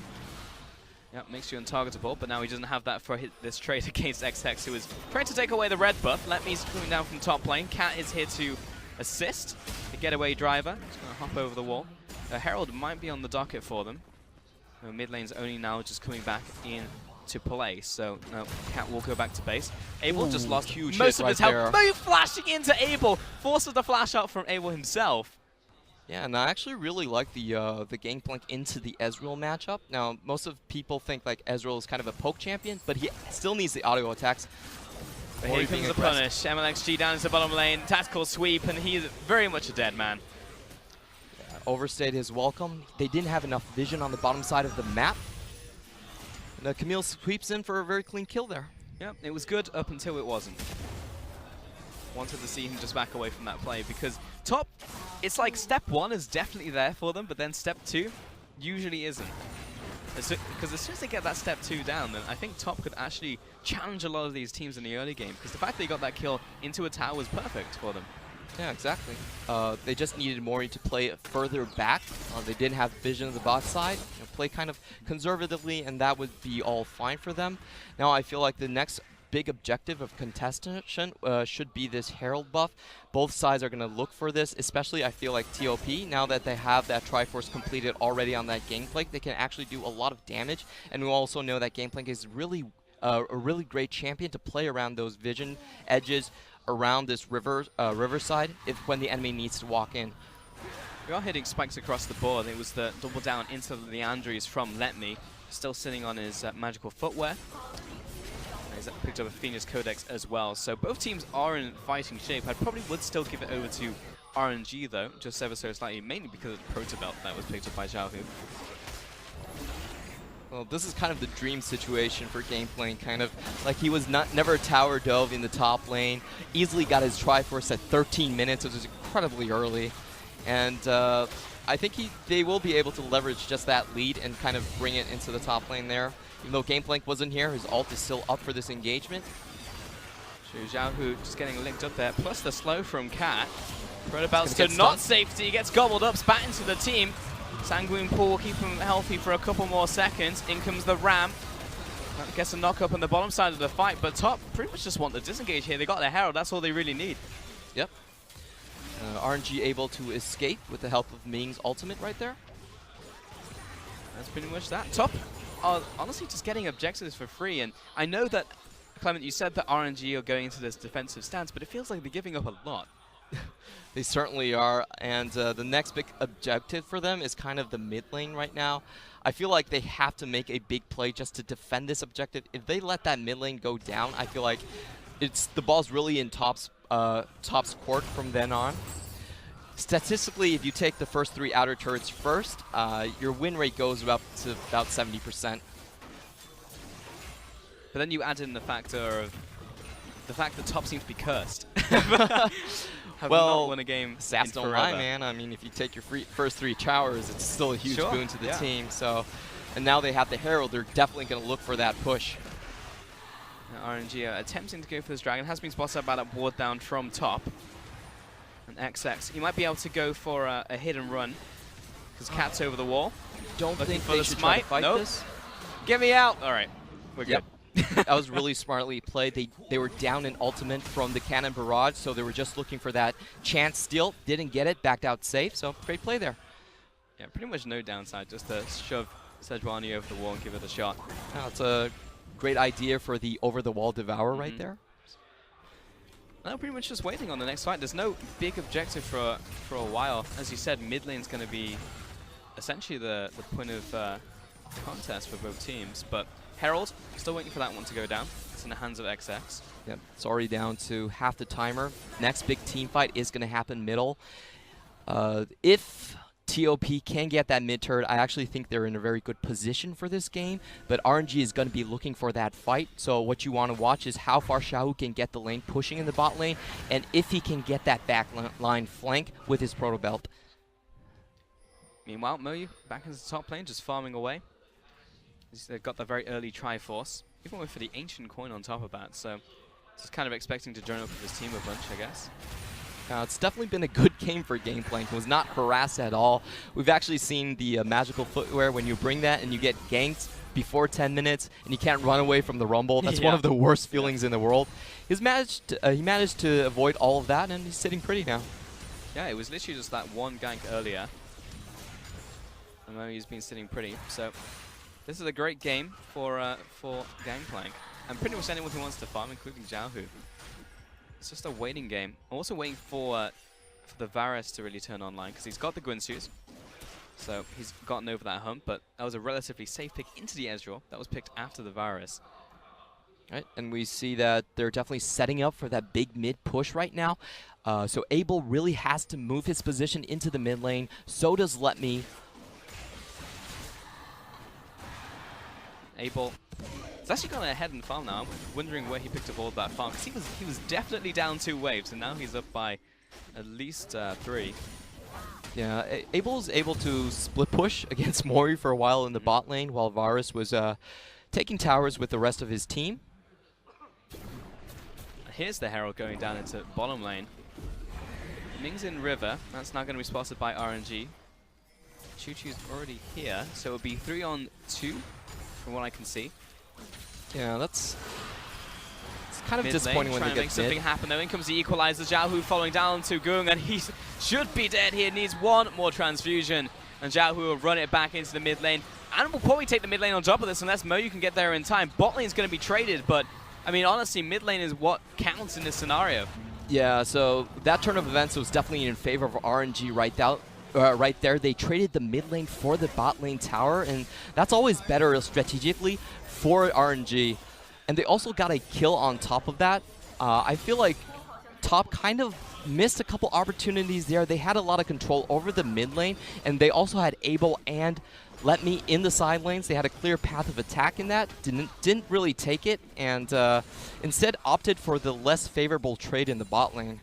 Yeah, makes you untargetable, but now he doesn't have that for this trade against XX, who is trying to take away the red buff. Let Me's coming down from top lane. Cat is here to assist. The getaway driver. He's going to hop over the wall. Herald might be on the docket for them. Mid lane's only now just coming back in to play, so no, Cat will go back to base. Abel just lost huge most of his health. There. Moyu flashing into Abel, forces the flash out from Abel himself. Yeah, and I actually really like the gangplank into the Ezreal matchup. Now, most of people think like Ezreal is kind of a poke champion, but he still needs the auto attacks. But here comes the punish. MLXG down into the bottom lane, tactical sweep, and he is very much a dead man. Overstayed his welcome. They didn't have enough vision on the bottom side of the map. And Camille sweeps in for a very clean kill there. Yep, it was good up until it wasn't. Wanted to see him just back away from that play, because top, it's like step 1 is definitely there for them, but then step 2 usually isn't. Because as soon as they get that step 2 down, then I think top could actually challenge a lot of these teams in the early game, because the fact that they got that kill into a tower was perfect for them. Yeah, exactly. They just needed Mori to play further back. They didn't have vision of the bot side. Play kind of conservatively, and that would be all fine for them. Now I feel like the next big objective of contestation should be this Herald buff. Both sides are going to look for this, especially I feel like TOP, now that they have that Triforce completed already on that Gangplank, they can actually do a lot of damage. And we also know that Gangplank is really a really great champion to play around those vision edges, around this riverside when the enemy needs to walk in. We are hitting spikes across the board. It was the double down into the Leandries from Let Me, still sitting on his magical footwear. He's picked up a Phoenix Codex as well. So both teams are in fighting shape. I probably would still give it over to RNG though, just ever so slightly, mainly because of the Proto Belt that was picked up by Xiaohu. Well, this is kind of the dream situation for Gangplank, kind of like he was never tower dove in the top lane, easily got his Triforce at 13 minutes, which is incredibly early. And I think they will be able to leverage just that lead and kind of bring it into the top lane there. Even though Gameplank wasn't here, his ult is still up for this engagement. Xiaohu just getting linked up there, plus the slow from Cat. About to not safety, gets gobbled up, spat into the team. Sanguine Pool keep him healthy for a couple more seconds. In comes the Ram. Gets a knock up on the bottom side of the fight, but top pretty much just want to disengage here. They got their Herald, that's all they really need. Yep. RNG able to escape with the help of Ming's ultimate right there. That's pretty much that. Top are honestly just getting objectives for free, and I know that, Clement, you said that RNG are going into this defensive stance, but it feels like they're giving up a lot. They certainly are, and the next big objective for them is kind of the mid lane right now. I feel like they have to make a big play just to defend this objective. If they let that mid lane go down, I feel like the ball's really in Top's court from then on. Statistically, if you take the first 3 outer turrets first, your win rate goes up to about 70%. But then you add in the factor of the fact that Top seems to be cursed. Have not won a game Saps don't lie, man. I mean, if you take your first 3 towers, it's still a huge boon to the team. So, and now they have the Herald. They're definitely going to look for that push. RNG attempting to go for this dragon. Has been spotted by that ward down from top. And XX, he might be able to go for a hit and run because Cat's over the wall. Don't Looking think for they the should smite. try to fight Nope. this. Get me out. All right, we're Yep. good. That was really smartly played. They were down an ultimate from the cannon barrage, so they were just looking for that chance steal. Didn't get it, backed out safe, so great play there. Yeah, pretty much no downside, just to shove Sejuani over the wall and give it a shot. It's a great idea for the over-the-wall devour right there. Now pretty much just waiting on the next fight. There's no big objective for a while. As you said, mid lane's going to be essentially the point of contest for both teams, but Herald, still waiting for that one to go down. It's in the hands of XX. Yep, it's already down to half the timer. Next big team fight is going to happen middle. If TOP can get that mid turret, I actually think they're in a very good position for this game, but RNG is going to be looking for that fight. So what you want to watch is how far Xiaohu can get the lane pushing in the bot lane, and if he can get that back line flank with his proto belt. Meanwhile, Moyu back into the top lane, just farming away. They've got the very early Triforce. Even went for the Ancient Coin on top of that, so just kind of expecting to join up with his team a bunch, I guess. It's definitely been a good game for Gameplank. Was not harassed at all. We've actually seen the magical footwear when you bring that and you get ganked before 10 minutes and you can't run away from the rumble. That's one of the worst feelings in the world. He managed to avoid all of that, and he's sitting pretty now. Yeah, it was literally just that one gank earlier. And now he's been sitting pretty. So this is a great game for Gangplank. And pretty much anyone who wants to farm, including Xiaohu. It's just a waiting game. I'm also waiting for the Varus to really turn online, because he's got the Guinsoo's. So he's gotten over that hump, but that was a relatively safe pick into the Ezreal. That was picked after the Varus. Right, and we see that they're definitely setting up for that big mid push right now. So Abel really has to move his position into the mid lane. So does Let Me. Abel. It's actually gone ahead and farm now. I'm wondering where he picked up all of that farm, because he was definitely down 2 waves, and now he's up by at least 3. Yeah, Abel was able to split push against Mori for a while in the bot lane, while Varus was taking towers with the rest of his team. Here's the Herald going down into bottom lane. Ming's in river. That's now going to be spotted by RNG. Choo Choo's already here, so it'll be 3 on 2 from what I can see. Yeah, it's kind of disappointing when they get make something happen though. In comes the equalizer. Xiaohu falling down to Gung, and he should be dead here. Needs one more transfusion, and Xiaohu will run it back into the mid lane. And will probably take the mid lane on top of this unless Moyu can get there in time. Bot lane's going to be traded, but I mean honestly, mid lane is what counts in this scenario. Yeah, so that turn of events was definitely in favor of RNG right there. They traded the mid lane for the bot lane tower, and that's always better strategically for RNG. And they also got a kill on top of that. I feel like Top kind of missed a couple opportunities there. They had a lot of control over the mid lane, and they also had Abel and Let Me in the side lanes. They had a clear path of attack in that. Didn't really take it, and instead opted for the less favorable trade in the bot lane.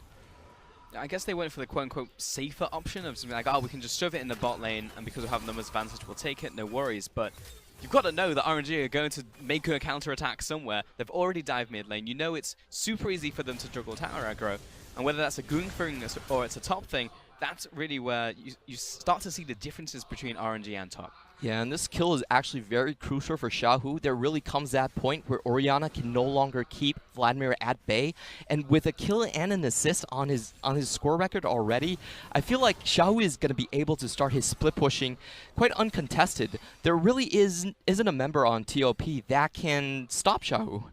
I guess they went for the quote-unquote safer option of something like, oh, we can just shove it in the bot lane, and because we have numbers advantage, we'll take it, no worries. But you've got to know that RNG are going to make a counter-attack somewhere. They've already dived mid lane. You know it's super easy for them to juggle tower aggro. And whether that's a goon thing or it's a top thing, that's really where you start to see the differences between RNG and top. Yeah, and this kill is actually very crucial for Xiaohu. There really comes that point where Orianna can no longer keep Vladimir at bay. And with a kill and an assist on his score record already, I feel like Xiaohu is going to be able to start his split pushing quite uncontested. There really isn't a member on TOP that can stop Xiaohu.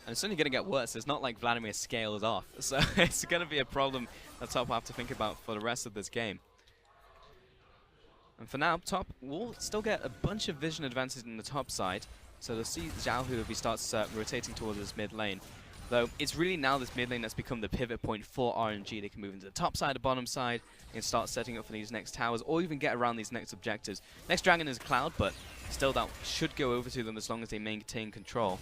And it's only going to get worse. It's not like Vladimir scales off. So it's going to be a problem that Top will have to think about for the rest of this game. And for now, Top will still get a bunch of vision advantage in the top side. So they'll see Xiaohu if he starts rotating towards this mid lane. Though it's really now this mid lane that's become the pivot point for RNG. They can move into the top side or bottom side and start setting up for these next towers or even get around these next objectives. Next dragon is Cloud, but still that should go over to them as long as they maintain control.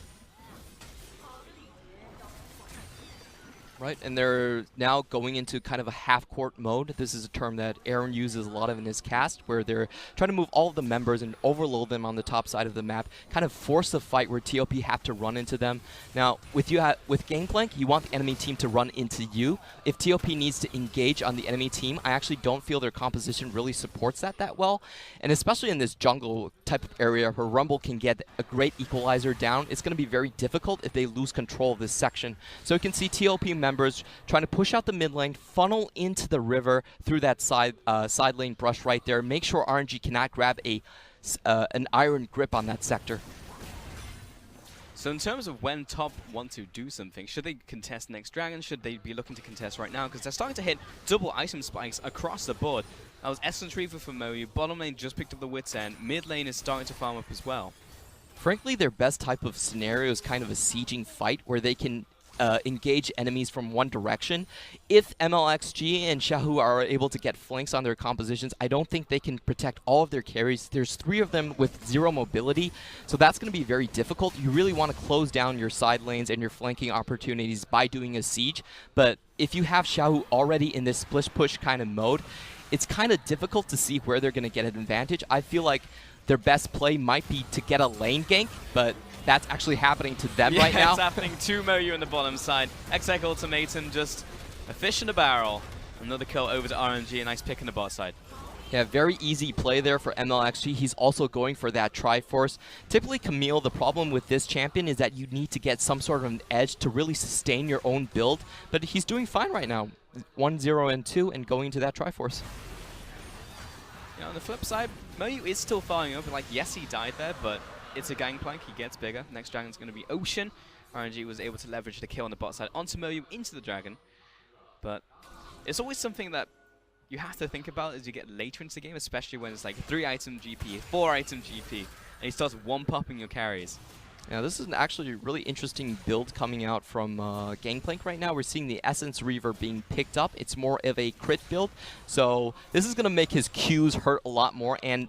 Right, and they're now going into kind of a half-court mode. This is a term that Aaron uses a lot of in his cast, where they're trying to move all of the members and overload them on the top side of the map, kind of force a fight where TOP have to run into them. Now, with Gangplank, you want the enemy team to run into you. If TOP needs to engage on the enemy team, I actually don't feel their composition really supports that well. And especially in this jungle type of area where Rumble can get a great equalizer down, it's going to be very difficult if they lose control of this section. So you can see TOP members trying to push out the mid lane, funnel into the river through that side lane brush right there. Make sure RNG cannot grab an iron grip on that sector. So in terms of when Top want to do something, should they contest next dragon? Should they be looking to contest right now? Because they're starting to hit double item spikes across the board. That was Essence Reaver for Moyu. Bottom lane just picked up the Wit's End. Mid lane is starting to farm up as well. Frankly, their best type of scenario is kind of a sieging fight where they can engage enemies from one direction. If MLXG and Xiaohu are able to get flanks on their compositions, I don't think they can protect all of their carries. There's 3 of them with 0 mobility, so that's going to be very difficult. You really want to close down your side lanes and your flanking opportunities by doing a siege, but if you have Xiaohu already in this split push kind of mode, it's kind of difficult to see where they're going to get an advantage. I feel like their best play might be to get a lane gank, but that's actually happening to them right now. Yeah, it's happening to Moyu on the bottom side. Exec Ultimatum, just a fish in a barrel. Another kill over to RNG, a nice pick in the bot side. Yeah, very easy play there for MLXG. He's also going for that Triforce. Typically, Camille, the problem with this champion is that you need to get some sort of an edge to really sustain your own build, but he's doing fine right now. 1-0 and 2 and going to that Triforce. Yeah, on the flip side, Moyu is still firing over. Like, yes, he died there, but it's a Gangplank. He gets bigger. Next dragon's going to be Ocean. RNG was able to leverage the kill on the bot side onto Moyu into the dragon. But it's always something that you have to think about as you get later into the game, especially when it's like 3-item GP, 4-item GP, and he starts one-popping your carries. Yeah, this is actually a really interesting build coming out from Gangplank right now. We're seeing the Essence Reaver being picked up. It's more of a crit build, so this is going to make his Qs hurt a lot more and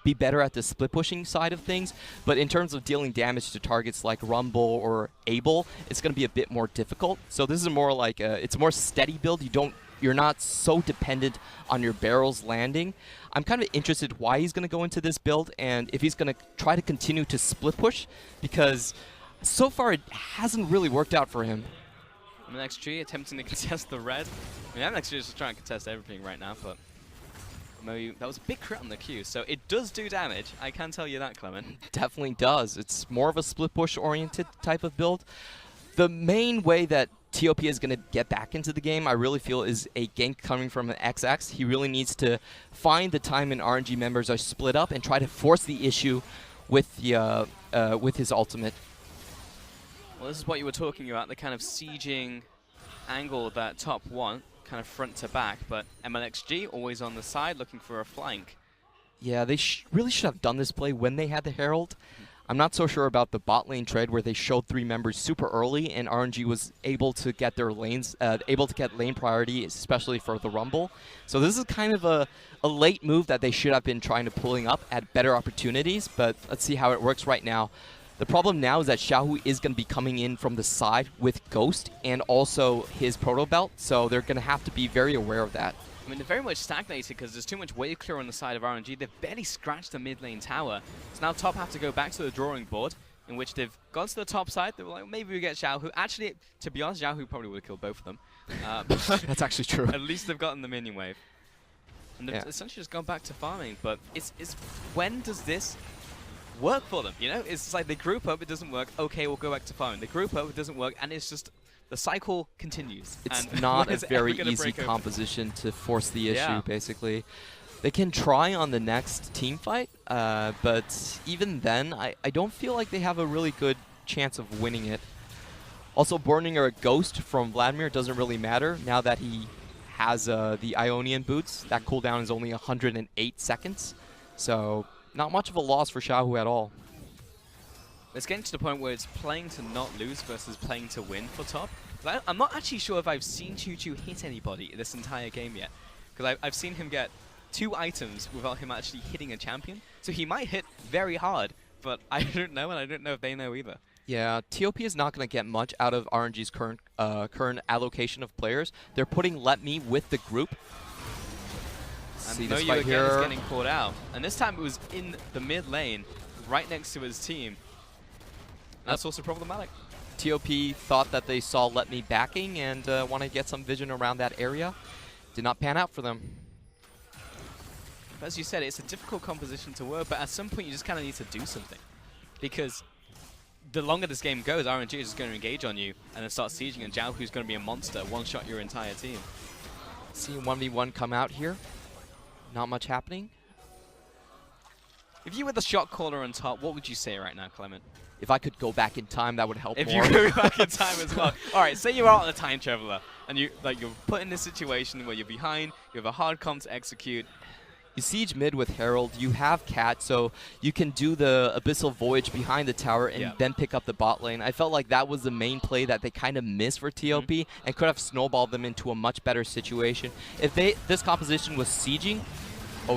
be better at the split pushing side of things, but in terms of dealing damage to targets like Rumble or Abel, it's going to be a bit more difficult. So this is more like it's a more steady build. You're not so dependent on your barrels landing. I'm kind of interested why he's going to go into this build and if he's going to try to continue to split push, because so far it hasn't really worked out for him. MLXG attempting to contest the red. I mean, MLXG is just trying to contest everything right now, but Moyu, that was a big crit on the Q, so it does do damage. I can tell you that, Clement. Definitely does. It's more of a split push oriented type of build. The main way that TOP is going to get back into the game, I really feel, is a gank coming from an XX. He really needs to find the time when RNG members are split up and try to force the issue with his ultimate. Well, this is what you were talking about, the kind of sieging angle that Top want, kind of front to back, but MLXG always on the side looking for a flank. Yeah, they really should have done this play when they had the Herald. I'm not so sure about the bot lane trade where they showed 3 members super early and RNG was able to get their lanes, able to get lane priority, especially for the Rumble. So this is kind of a late move that they should have been trying to pulling up at better opportunities, but let's see how it works right now. The problem now is that Xiaohu is going to be coming in from the side with Ghost and also his Proto Belt, so they're going to have to be very aware of that. I mean, they're very much stagnated because there's too much wave clear on the side of RNG. They've barely scratched the mid lane tower. So now Top have to go back to the drawing board, in which they've gone to the top side. They were like, maybe we get Xiaohu. Actually, to be honest, Xiaohu probably would have killed both of them. That's actually true. At least they've gotten the minion wave. And they've essentially just gone back to farming. But it's when does this work for them? You know, it's like they group up, it doesn't work. Okay, we'll go back to farming. They group up, it doesn't work, and it's just the cycle continues. It's and not a very easy composition to force the issue, basically. They can try on the next team fight, but even then, I don't feel like they have a really good chance of winning it. Also, burning a Ghost from Vladimir doesn't really matter now that he has the Ionian boots. That cooldown is only 108 seconds, so not much of a loss for Xiaohu at all. It's getting to the point where it's playing to not lose versus playing to win for Top. But I'm not actually sure if I've seen Choo hit anybody this entire game yet. Because I've seen him get 2 items without him actually hitting a champion. So he might hit very hard, but I don't know, and I don't know if they know either. Yeah, TOP is not going to get much out of RNG's current allocation of players. They're putting Let Me with the group. And Noyu again is getting caught out. And this time it was in the mid lane, right next to his team. That's also problematic. TOP thought that they saw Let Me backing and want to get some vision around that area. Did not pan out for them. As you said, it's a difficult composition to work, but at some point you just kind of need to do something. Because the longer this game goes, RNG is just going to engage on you and then start sieging, and Xiaohu's going to be a monster, one-shot your entire team. Seeing 1v1 come out here. Not much happening. If you were the shot caller on top, what would you say right now, Clement? If I could go back in time, that would help more. If you could go back in time as well. All right, say you're out on a time traveler, and you're put in this situation where you're behind, you have a hard comp to execute. You siege mid with Herald, you have Cat, so you can do the Abyssal Voyage behind the tower and then pick up the bot lane. I felt like that was the main play that they kind of missed for TOP and could have snowballed them into a much better situation. If this composition was sieging,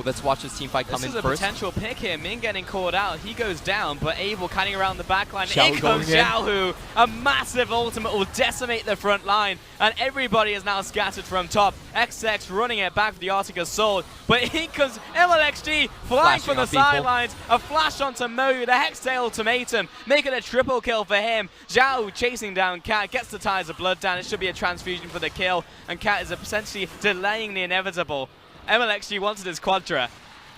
let's watch this team fight come in first. This is a potential pick here. Min getting caught out. He goes down, but Abel cutting around the back line. Xiaohu Here comes Xiaohu. A massive ultimate will decimate the front line, and everybody is now scattered from top. XX running it back for the Arctic Assault, but here comes MLXG flying from the sidelines. A flash onto Moyu, the Hextail ultimatum, making a triple kill for him. Zhao chasing down Cat, gets the Ties of Blood down. It should be a transfusion for the kill, and Cat is essentially delaying the inevitable. MLXG wanted his Quadra.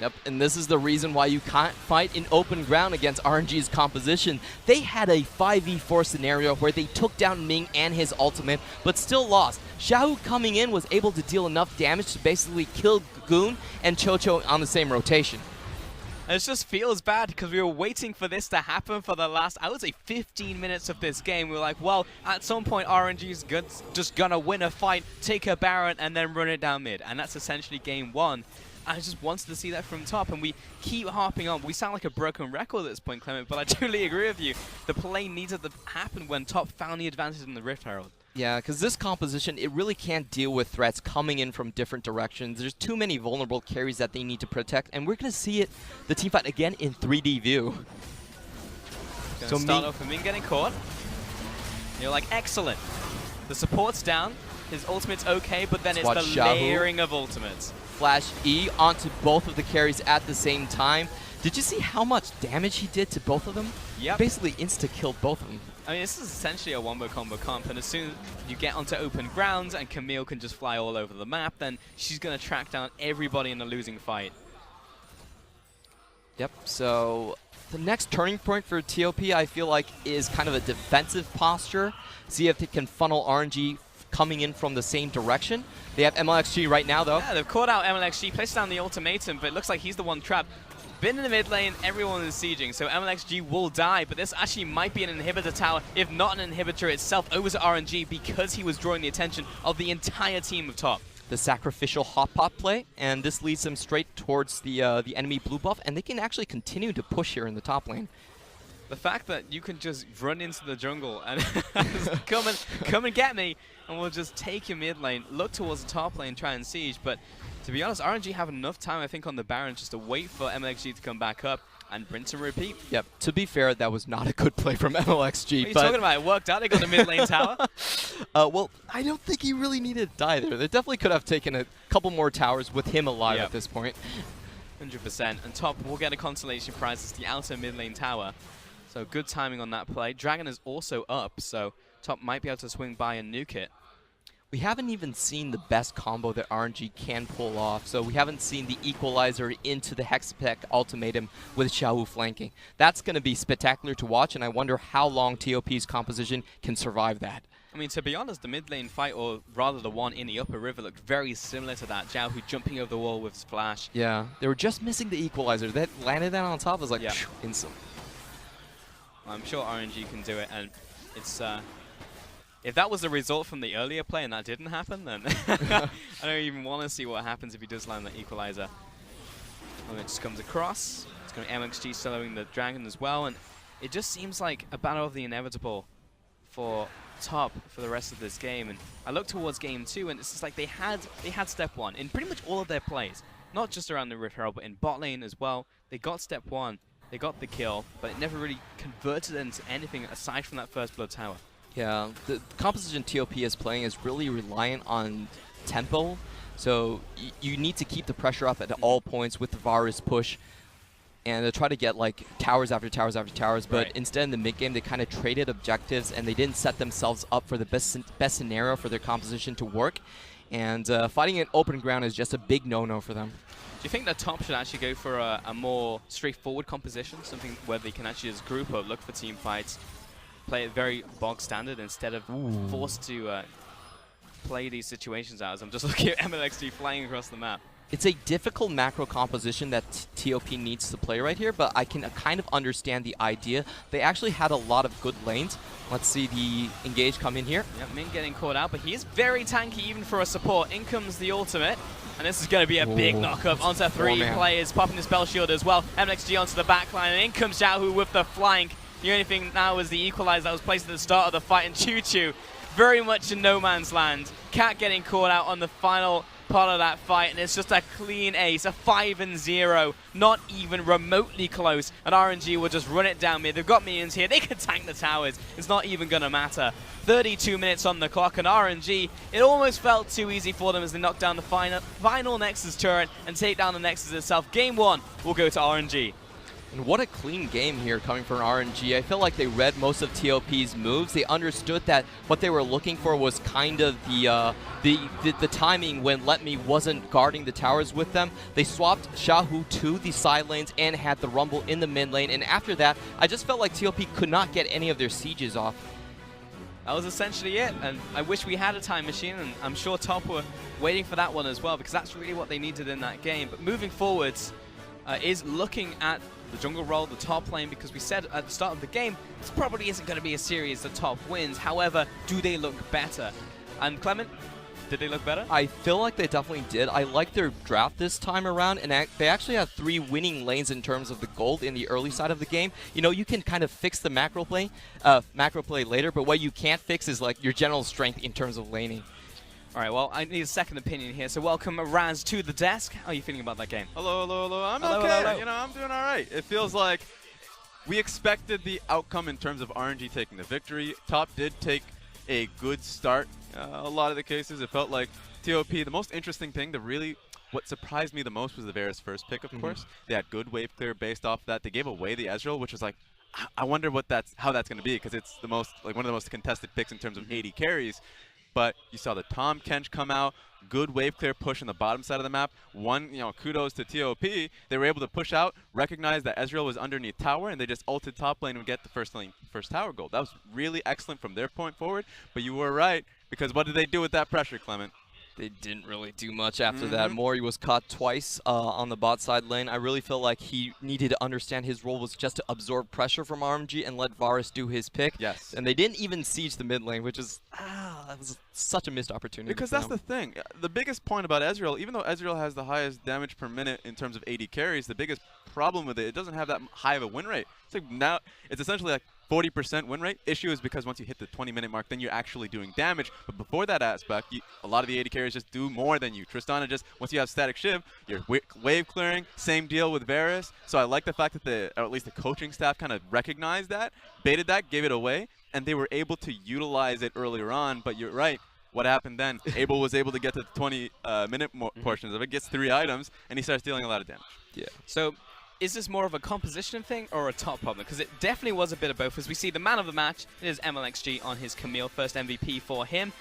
Yep, and this is the reason why you can't fight in open ground against RNG's composition. They had a 5v4 scenario where they took down Ming and his ultimate, but still lost. Xiaohu coming in was able to deal enough damage to basically kill Goon and Chocho on the same rotation. And it just feels bad because we were waiting for this to happen for the last, I would say, 15 minutes of this game. We were like, well, at some point RNG's just gonna win a fight, take a Baron, and then run it down mid. And that's essentially game 1. I just wanted to see that from top, and we keep harping on. We sound like a broken record at this point, Clement, but I totally agree with you. The play needed to happen when top found the advantage in the Rift Herald. Yeah, because this composition, it really can't deal with threats coming in from different directions. There's too many vulnerable carries that they need to protect, and we're going to see the team fight again in 3D view. So start off with Ming getting caught. You're like, excellent. The support's down. His ultimate's okay, but then it's the layering of ultimates. Flash E onto both of the carries at the same time. Did you see how much damage he did to both of them? Yep. Basically insta-killed both of them. I mean, this is essentially a wombo combo comp, and as soon as you get onto open grounds and Camille can just fly all over the map, then she's going to track down everybody in a losing fight. Yep, so the next turning point for TOP, I feel like, is kind of a defensive posture. See if they can funnel RNG coming in from the same direction. They have MLXG right now, though. Yeah, they've caught out MLXG, placed down the ultimatum, but it looks like he's the one trapped. Been in the mid lane, everyone is sieging, so MLXG will die, but this actually might be an inhibitor tower, if not an inhibitor itself, over to RNG because he was drawing the attention of the entire team of top. The sacrificial hot pot play, and this leads them straight towards the enemy blue buff, and they can actually continue to push here in the top lane. The fact that you can just run into the jungle and come and get me, and we'll just take your mid lane, look towards the top lane, try and siege, but To be honest, RNG have enough time, I think, on the Baron just to wait for MLXG to come back up and rinse and repeat. Yep. To be fair, that was not a good play from MLXG. What are you talking about? It worked out. They got the mid lane tower. Well, I don't think he really needed to die there. They definitely could have taken a couple more towers with him alive at this point. 100%. And Top will get a consolation prize. It's the outer mid lane tower. So good timing on that play. Dragon is also up, so Top might be able to swing by and nuke it. We haven't even seen the best combo that RNG can pull off, so we haven't seen the equalizer into the Hexapec ultimatum with Xiaohu flanking. That's going to be spectacular to watch, and I wonder how long TOP's composition can survive that. I mean, to be honest, the mid lane fight, or rather the one in the upper river, looked very similar to that. Xiaohu jumping over the wall with Splash. Yeah, they were just missing the equalizer. That landed that on top was like, instant. I'm sure RNG can do it, and it's... if that was the result from the earlier play and that didn't happen, then I don't even want to see what happens if he does land the equalizer. And it just comes across. It's going to MXG soloing the Dragon as well, and it just seems like a battle of the inevitable for Top for the rest of this game. And I look towards game 2, and it's just like they had step 1 in pretty much all of their plays, not just around the Rift Herald, but in bot lane as well. They got step 1, they got the kill, but it never really converted into anything aside from that first blood tower. Yeah, the composition TOP is playing is really reliant on tempo, so you need to keep the pressure up at all points with the Varus push and try to get like towers after towers after towers, but instead in the mid game they kind of traded objectives and they didn't set themselves up for the best scenario for their composition to work, and fighting in open ground is just a big no-no for them. Do you think that Top should actually go for a more straightforward composition, something where they can actually just group up, look for team fights, play it very bog standard instead of forced to play these situations out? As I'm just looking at MLXG flying across the map. It's a difficult macro composition that TOP needs to play right here, but I can kind of understand the idea. They actually had a lot of good lanes. Let's see the engage come in here. Yep, Min getting caught out, but he is very tanky even for a support. In comes the ultimate, and this is going to be a big knock-up onto 3 players, popping the spell shield as well. MLXG onto the backline, and in comes Xiaohu with the flank. The only thing now is the equalizer that was placed at the start of the fight, and Choo Choo very much in no man's land. Cat getting caught out on the final part of that fight, and it's just a clean ace, a 5-0, not even remotely close, and RNG will just run it down mid. They've got minions here, they can tank the towers, it's not even gonna matter. 32 minutes on the clock, and RNG, it almost felt too easy for them as they knock down the final Nexus turret and take down the Nexus itself. Game 1 will go to RNG. And what a clean game here coming from RNG. I feel like they read most of TOP's moves. They understood that what they were looking for was kind of the timing when Letme wasn't guarding the towers with them. They swapped Xiaohu to the side lanes and had the Rumble in the mid lane. And after that, I just felt like TOP could not get any of their sieges off. That was essentially it, and I wish we had a time machine, and I'm sure Top were waiting for that one as well, because that's really what they needed in that game. But moving forwards is looking at the jungle role, the top lane, because we said at the start of the game, this probably isn't going to be a series that Top wins. However, do they look better? And Clement, did they look better? I feel like they definitely did. I like their draft this time around, and they actually have 3 winning lanes in terms of the gold in the early side of the game. You know, you can kind of fix the macro play later, but what you can't fix is like your general strength in terms of laning. All right, well, I need a second opinion here, so welcome Raz to the desk. How are you feeling about that game? Hello, hello, hello. I'm okay. You know, I'm doing all right. It feels like we expected the outcome in terms of RNG taking the victory. Top did take a good start. A lot of the cases, it felt like TOP. The most interesting thing, what surprised me the most was the Varus first pick, of course. They had good wave clear based off that. They gave away the Ezreal, which was like, I wonder how that's going to be, because it's one of the most contested picks in terms of AD carries. But you saw the Tom Kench come out, good wave clear push on the bottom side of the map. Kudos to TOP. They were able to push out, recognize that Ezreal was underneath tower, and they just ulted top lane and get the first tower gold. That was really excellent from their point forward. But you were right, because what did they do with that pressure, Clement? They didn't really do much after that. Mori was caught twice on the bot side lane. I really feel like he needed to understand his role was just to absorb pressure from RNG and let Varus do his pick. Yes. And they didn't even siege the mid lane, which is that was such a missed opportunity. Because that's the thing. The biggest point about Ezreal, even though Ezreal has the highest damage per minute in terms of AD carries, the biggest problem with it doesn't have that high of a win rate. It's like now it's essentially like 40% win rate. Issue is because once you hit the 20-minute mark, then you're actually doing damage. But before that aspect, a lot of the AD carriers just do more than you. Tristana just, once you have static Shiv, you're wave clearing. Same deal with Varus. So I like the fact that or at least the coaching staff kind of recognized that, baited that, gave it away, and they were able to utilize it earlier on. But you're right. What happened then? Abel was able to get to the 20-minute portions of it, gets 3 items, and he starts dealing a lot of damage. Yeah. So is this more of a composition thing or a top problem? Because it definitely was a bit of both. As we see the man of the match, it is MLXG on his Camille, first MVP for him.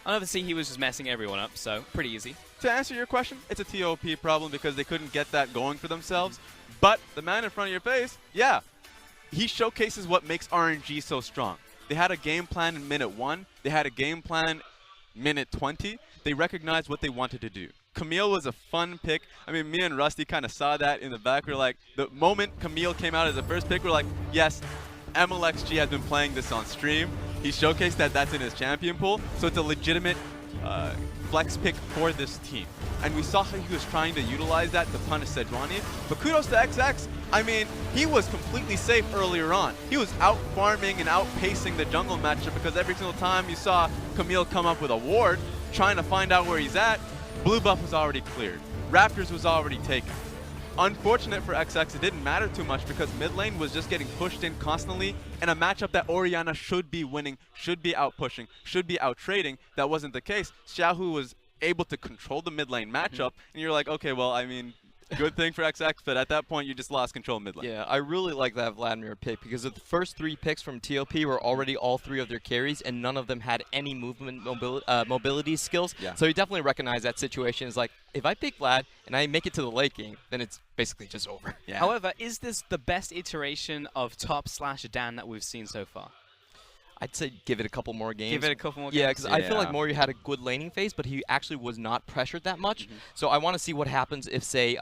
And obviously he was just messing everyone up, so pretty easy. To answer your question, it's a TOP problem because they couldn't get that going for themselves. But the man in front of your face, yeah, he showcases what makes RNG so strong. They had a game plan in minute 1. They had a game plan minute 20. They recognized what they wanted to do. Camille was a fun pick. I mean, me and Rusty kind of saw that in the back. We're like, the moment Camille came out as the first pick, we're like, yes, MLXG has been playing this on stream. He showcased that that's in his champion pool, so it's a legitimate flex pick for this team. And we saw how he was trying to utilize that to punish Sejuani. But kudos to XX. I mean, he was completely safe earlier on. He was out farming and outpacing the jungle matchup because every single time you saw Camille come up with a ward, trying to find out where he's at, blue buff was already cleared. Raptors was already taken. Unfortunate for XX, it didn't matter too much because mid lane was just getting pushed in constantly, and a matchup that Orianna should be winning, should be out pushing, should be out trading. That wasn't the case. Xiaohu was able to control the mid lane matchup, and you're like, okay, well, I mean, good thing for XX, but at that point, you just lost control mid lane. Yeah, I really like that Vladimir pick because the first 3 picks from TOP were already all 3 of their carries, and none of them had any movement mobility skills. Yeah. So he definitely recognized that situation is like, if I pick Vlad and I make it to the late game, then it's basically just over. Yeah. However, is this the best iteration of top/Dan that we've seen so far? I'd say give it a couple more games. Give it a couple more games? Yeah, because I feel like Mori had a good laning phase, but he actually was not pressured that much. So I want to see what happens if, say,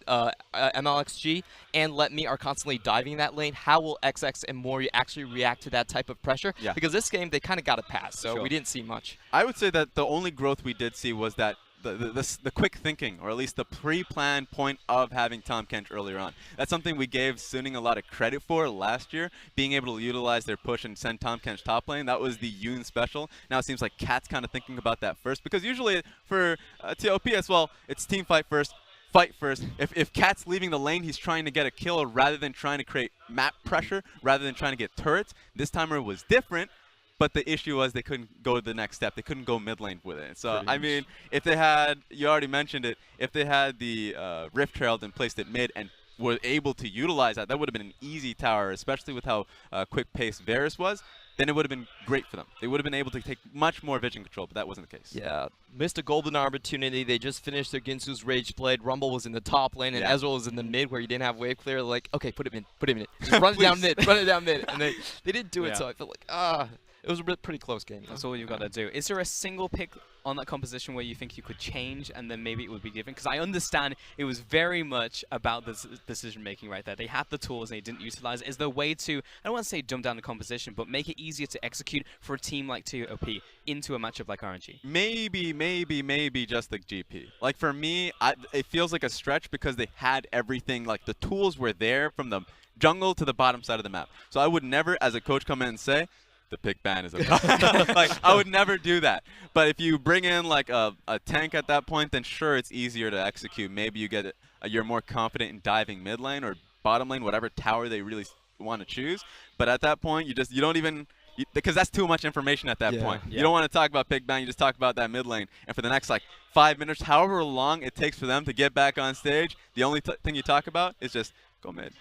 MLXG and Let Me are constantly diving that lane. How will XX and Mori actually react to that type of pressure? Yeah. Because this game, they kind of got a pass, so we didn't see much. I would say that the only growth we did see was that the quick thinking, or at least the pre-planned point of having Tahm Kench earlier on. That's something we gave Suning a lot of credit for last year, being able to utilize their push and send Tahm Kench top lane. That was the Yoon special. Now it seems like Cat's kind of thinking about that first, because usually for TOP as well, it's team fight first, fight first. If Cat's leaving the lane, he's trying to get a kill rather than trying to create map pressure, rather than trying to get turrets. This timer was different. But the issue was they couldn't go to the next step. They couldn't go mid lane with it. So, I mean, if they had, you already mentioned it, if they had the Rift Herald and placed it mid and were able to utilize that, that would have been an easy tower, especially with how quick pace Varus was. Then it would have been great for them. They would have been able to take much more vision control, but that wasn't the case. Yeah, missed a golden opportunity. They just finished their Ginsu's Rage Blade. Rumble was in the top lane, and Ezreal was in the mid where you didn't have wave clear. Like, okay, put him in. Just run it down mid, run it down mid. And they didn't do it, so I felt like, it was a pretty close game. That's all you've got to do. Is there a single pick on that composition where you think you could change and then maybe it would be different? Because I understand it was very much about the decision-making right there. They had the tools and they didn't utilize it. Is there a way to, I don't want to say dumb down the composition, but make it easier to execute for a team like TOP into a matchup like RNG? Maybe just the GP. Like for me, it feels like a stretch because they had everything, like the tools were there from the jungle to the bottom side of the map. So I would never, as a coach, come in and say, the pick ban is okay. Like, I would never do that. But if you bring in like a tank at that point, then sure, it's easier to execute. Maybe you get you're more confident in diving mid lane or bottom lane, whatever tower they really want to choose. But at that point, you don't even, because that's too much information at that point. You don't want to talk about pick ban. You just talk about that mid lane. And for the next like 5 minutes, however long it takes for them to get back on stage, the only thing you talk about is just go mid,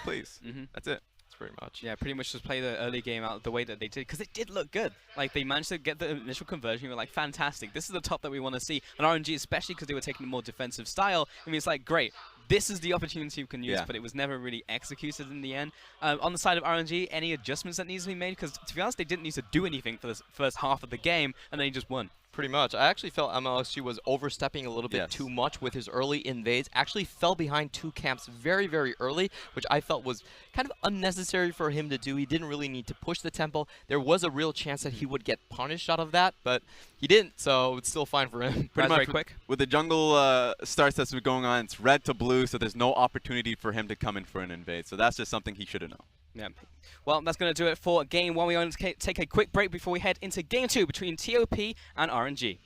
please. That's it. Pretty much. Yeah, pretty much just play the early game out the way that they did, because it did look good. Like, they managed to get the initial conversion. We were like, fantastic. This is the top that we want to see. And RNG, especially because they were taking a more defensive style, I mean, it's like, great. This is the opportunity you can use, but it was never really executed in the end. On the side of RNG, any adjustments that needs to be made? Because, to be honest, they didn't need to do anything for this first half of the game, and then he just won. Pretty much. I actually felt MLXG was overstepping a little bit too much with his early invades. Actually fell behind 2 camps very, very early, which I felt was kind of unnecessary for him to do. He didn't really need to push the tempo. There was a real chance that he would get punished out of that, but he didn't, so it's still fine for him. Pretty much very quick. With the jungle starts that's been going on, it's red to blue, so there's no opportunity for him to come in for an invade. So that's just something he should have known. Yeah. Well, that's going to do it for game 1. We're going to take a quick break before we head into game 2 between TOP and RNG.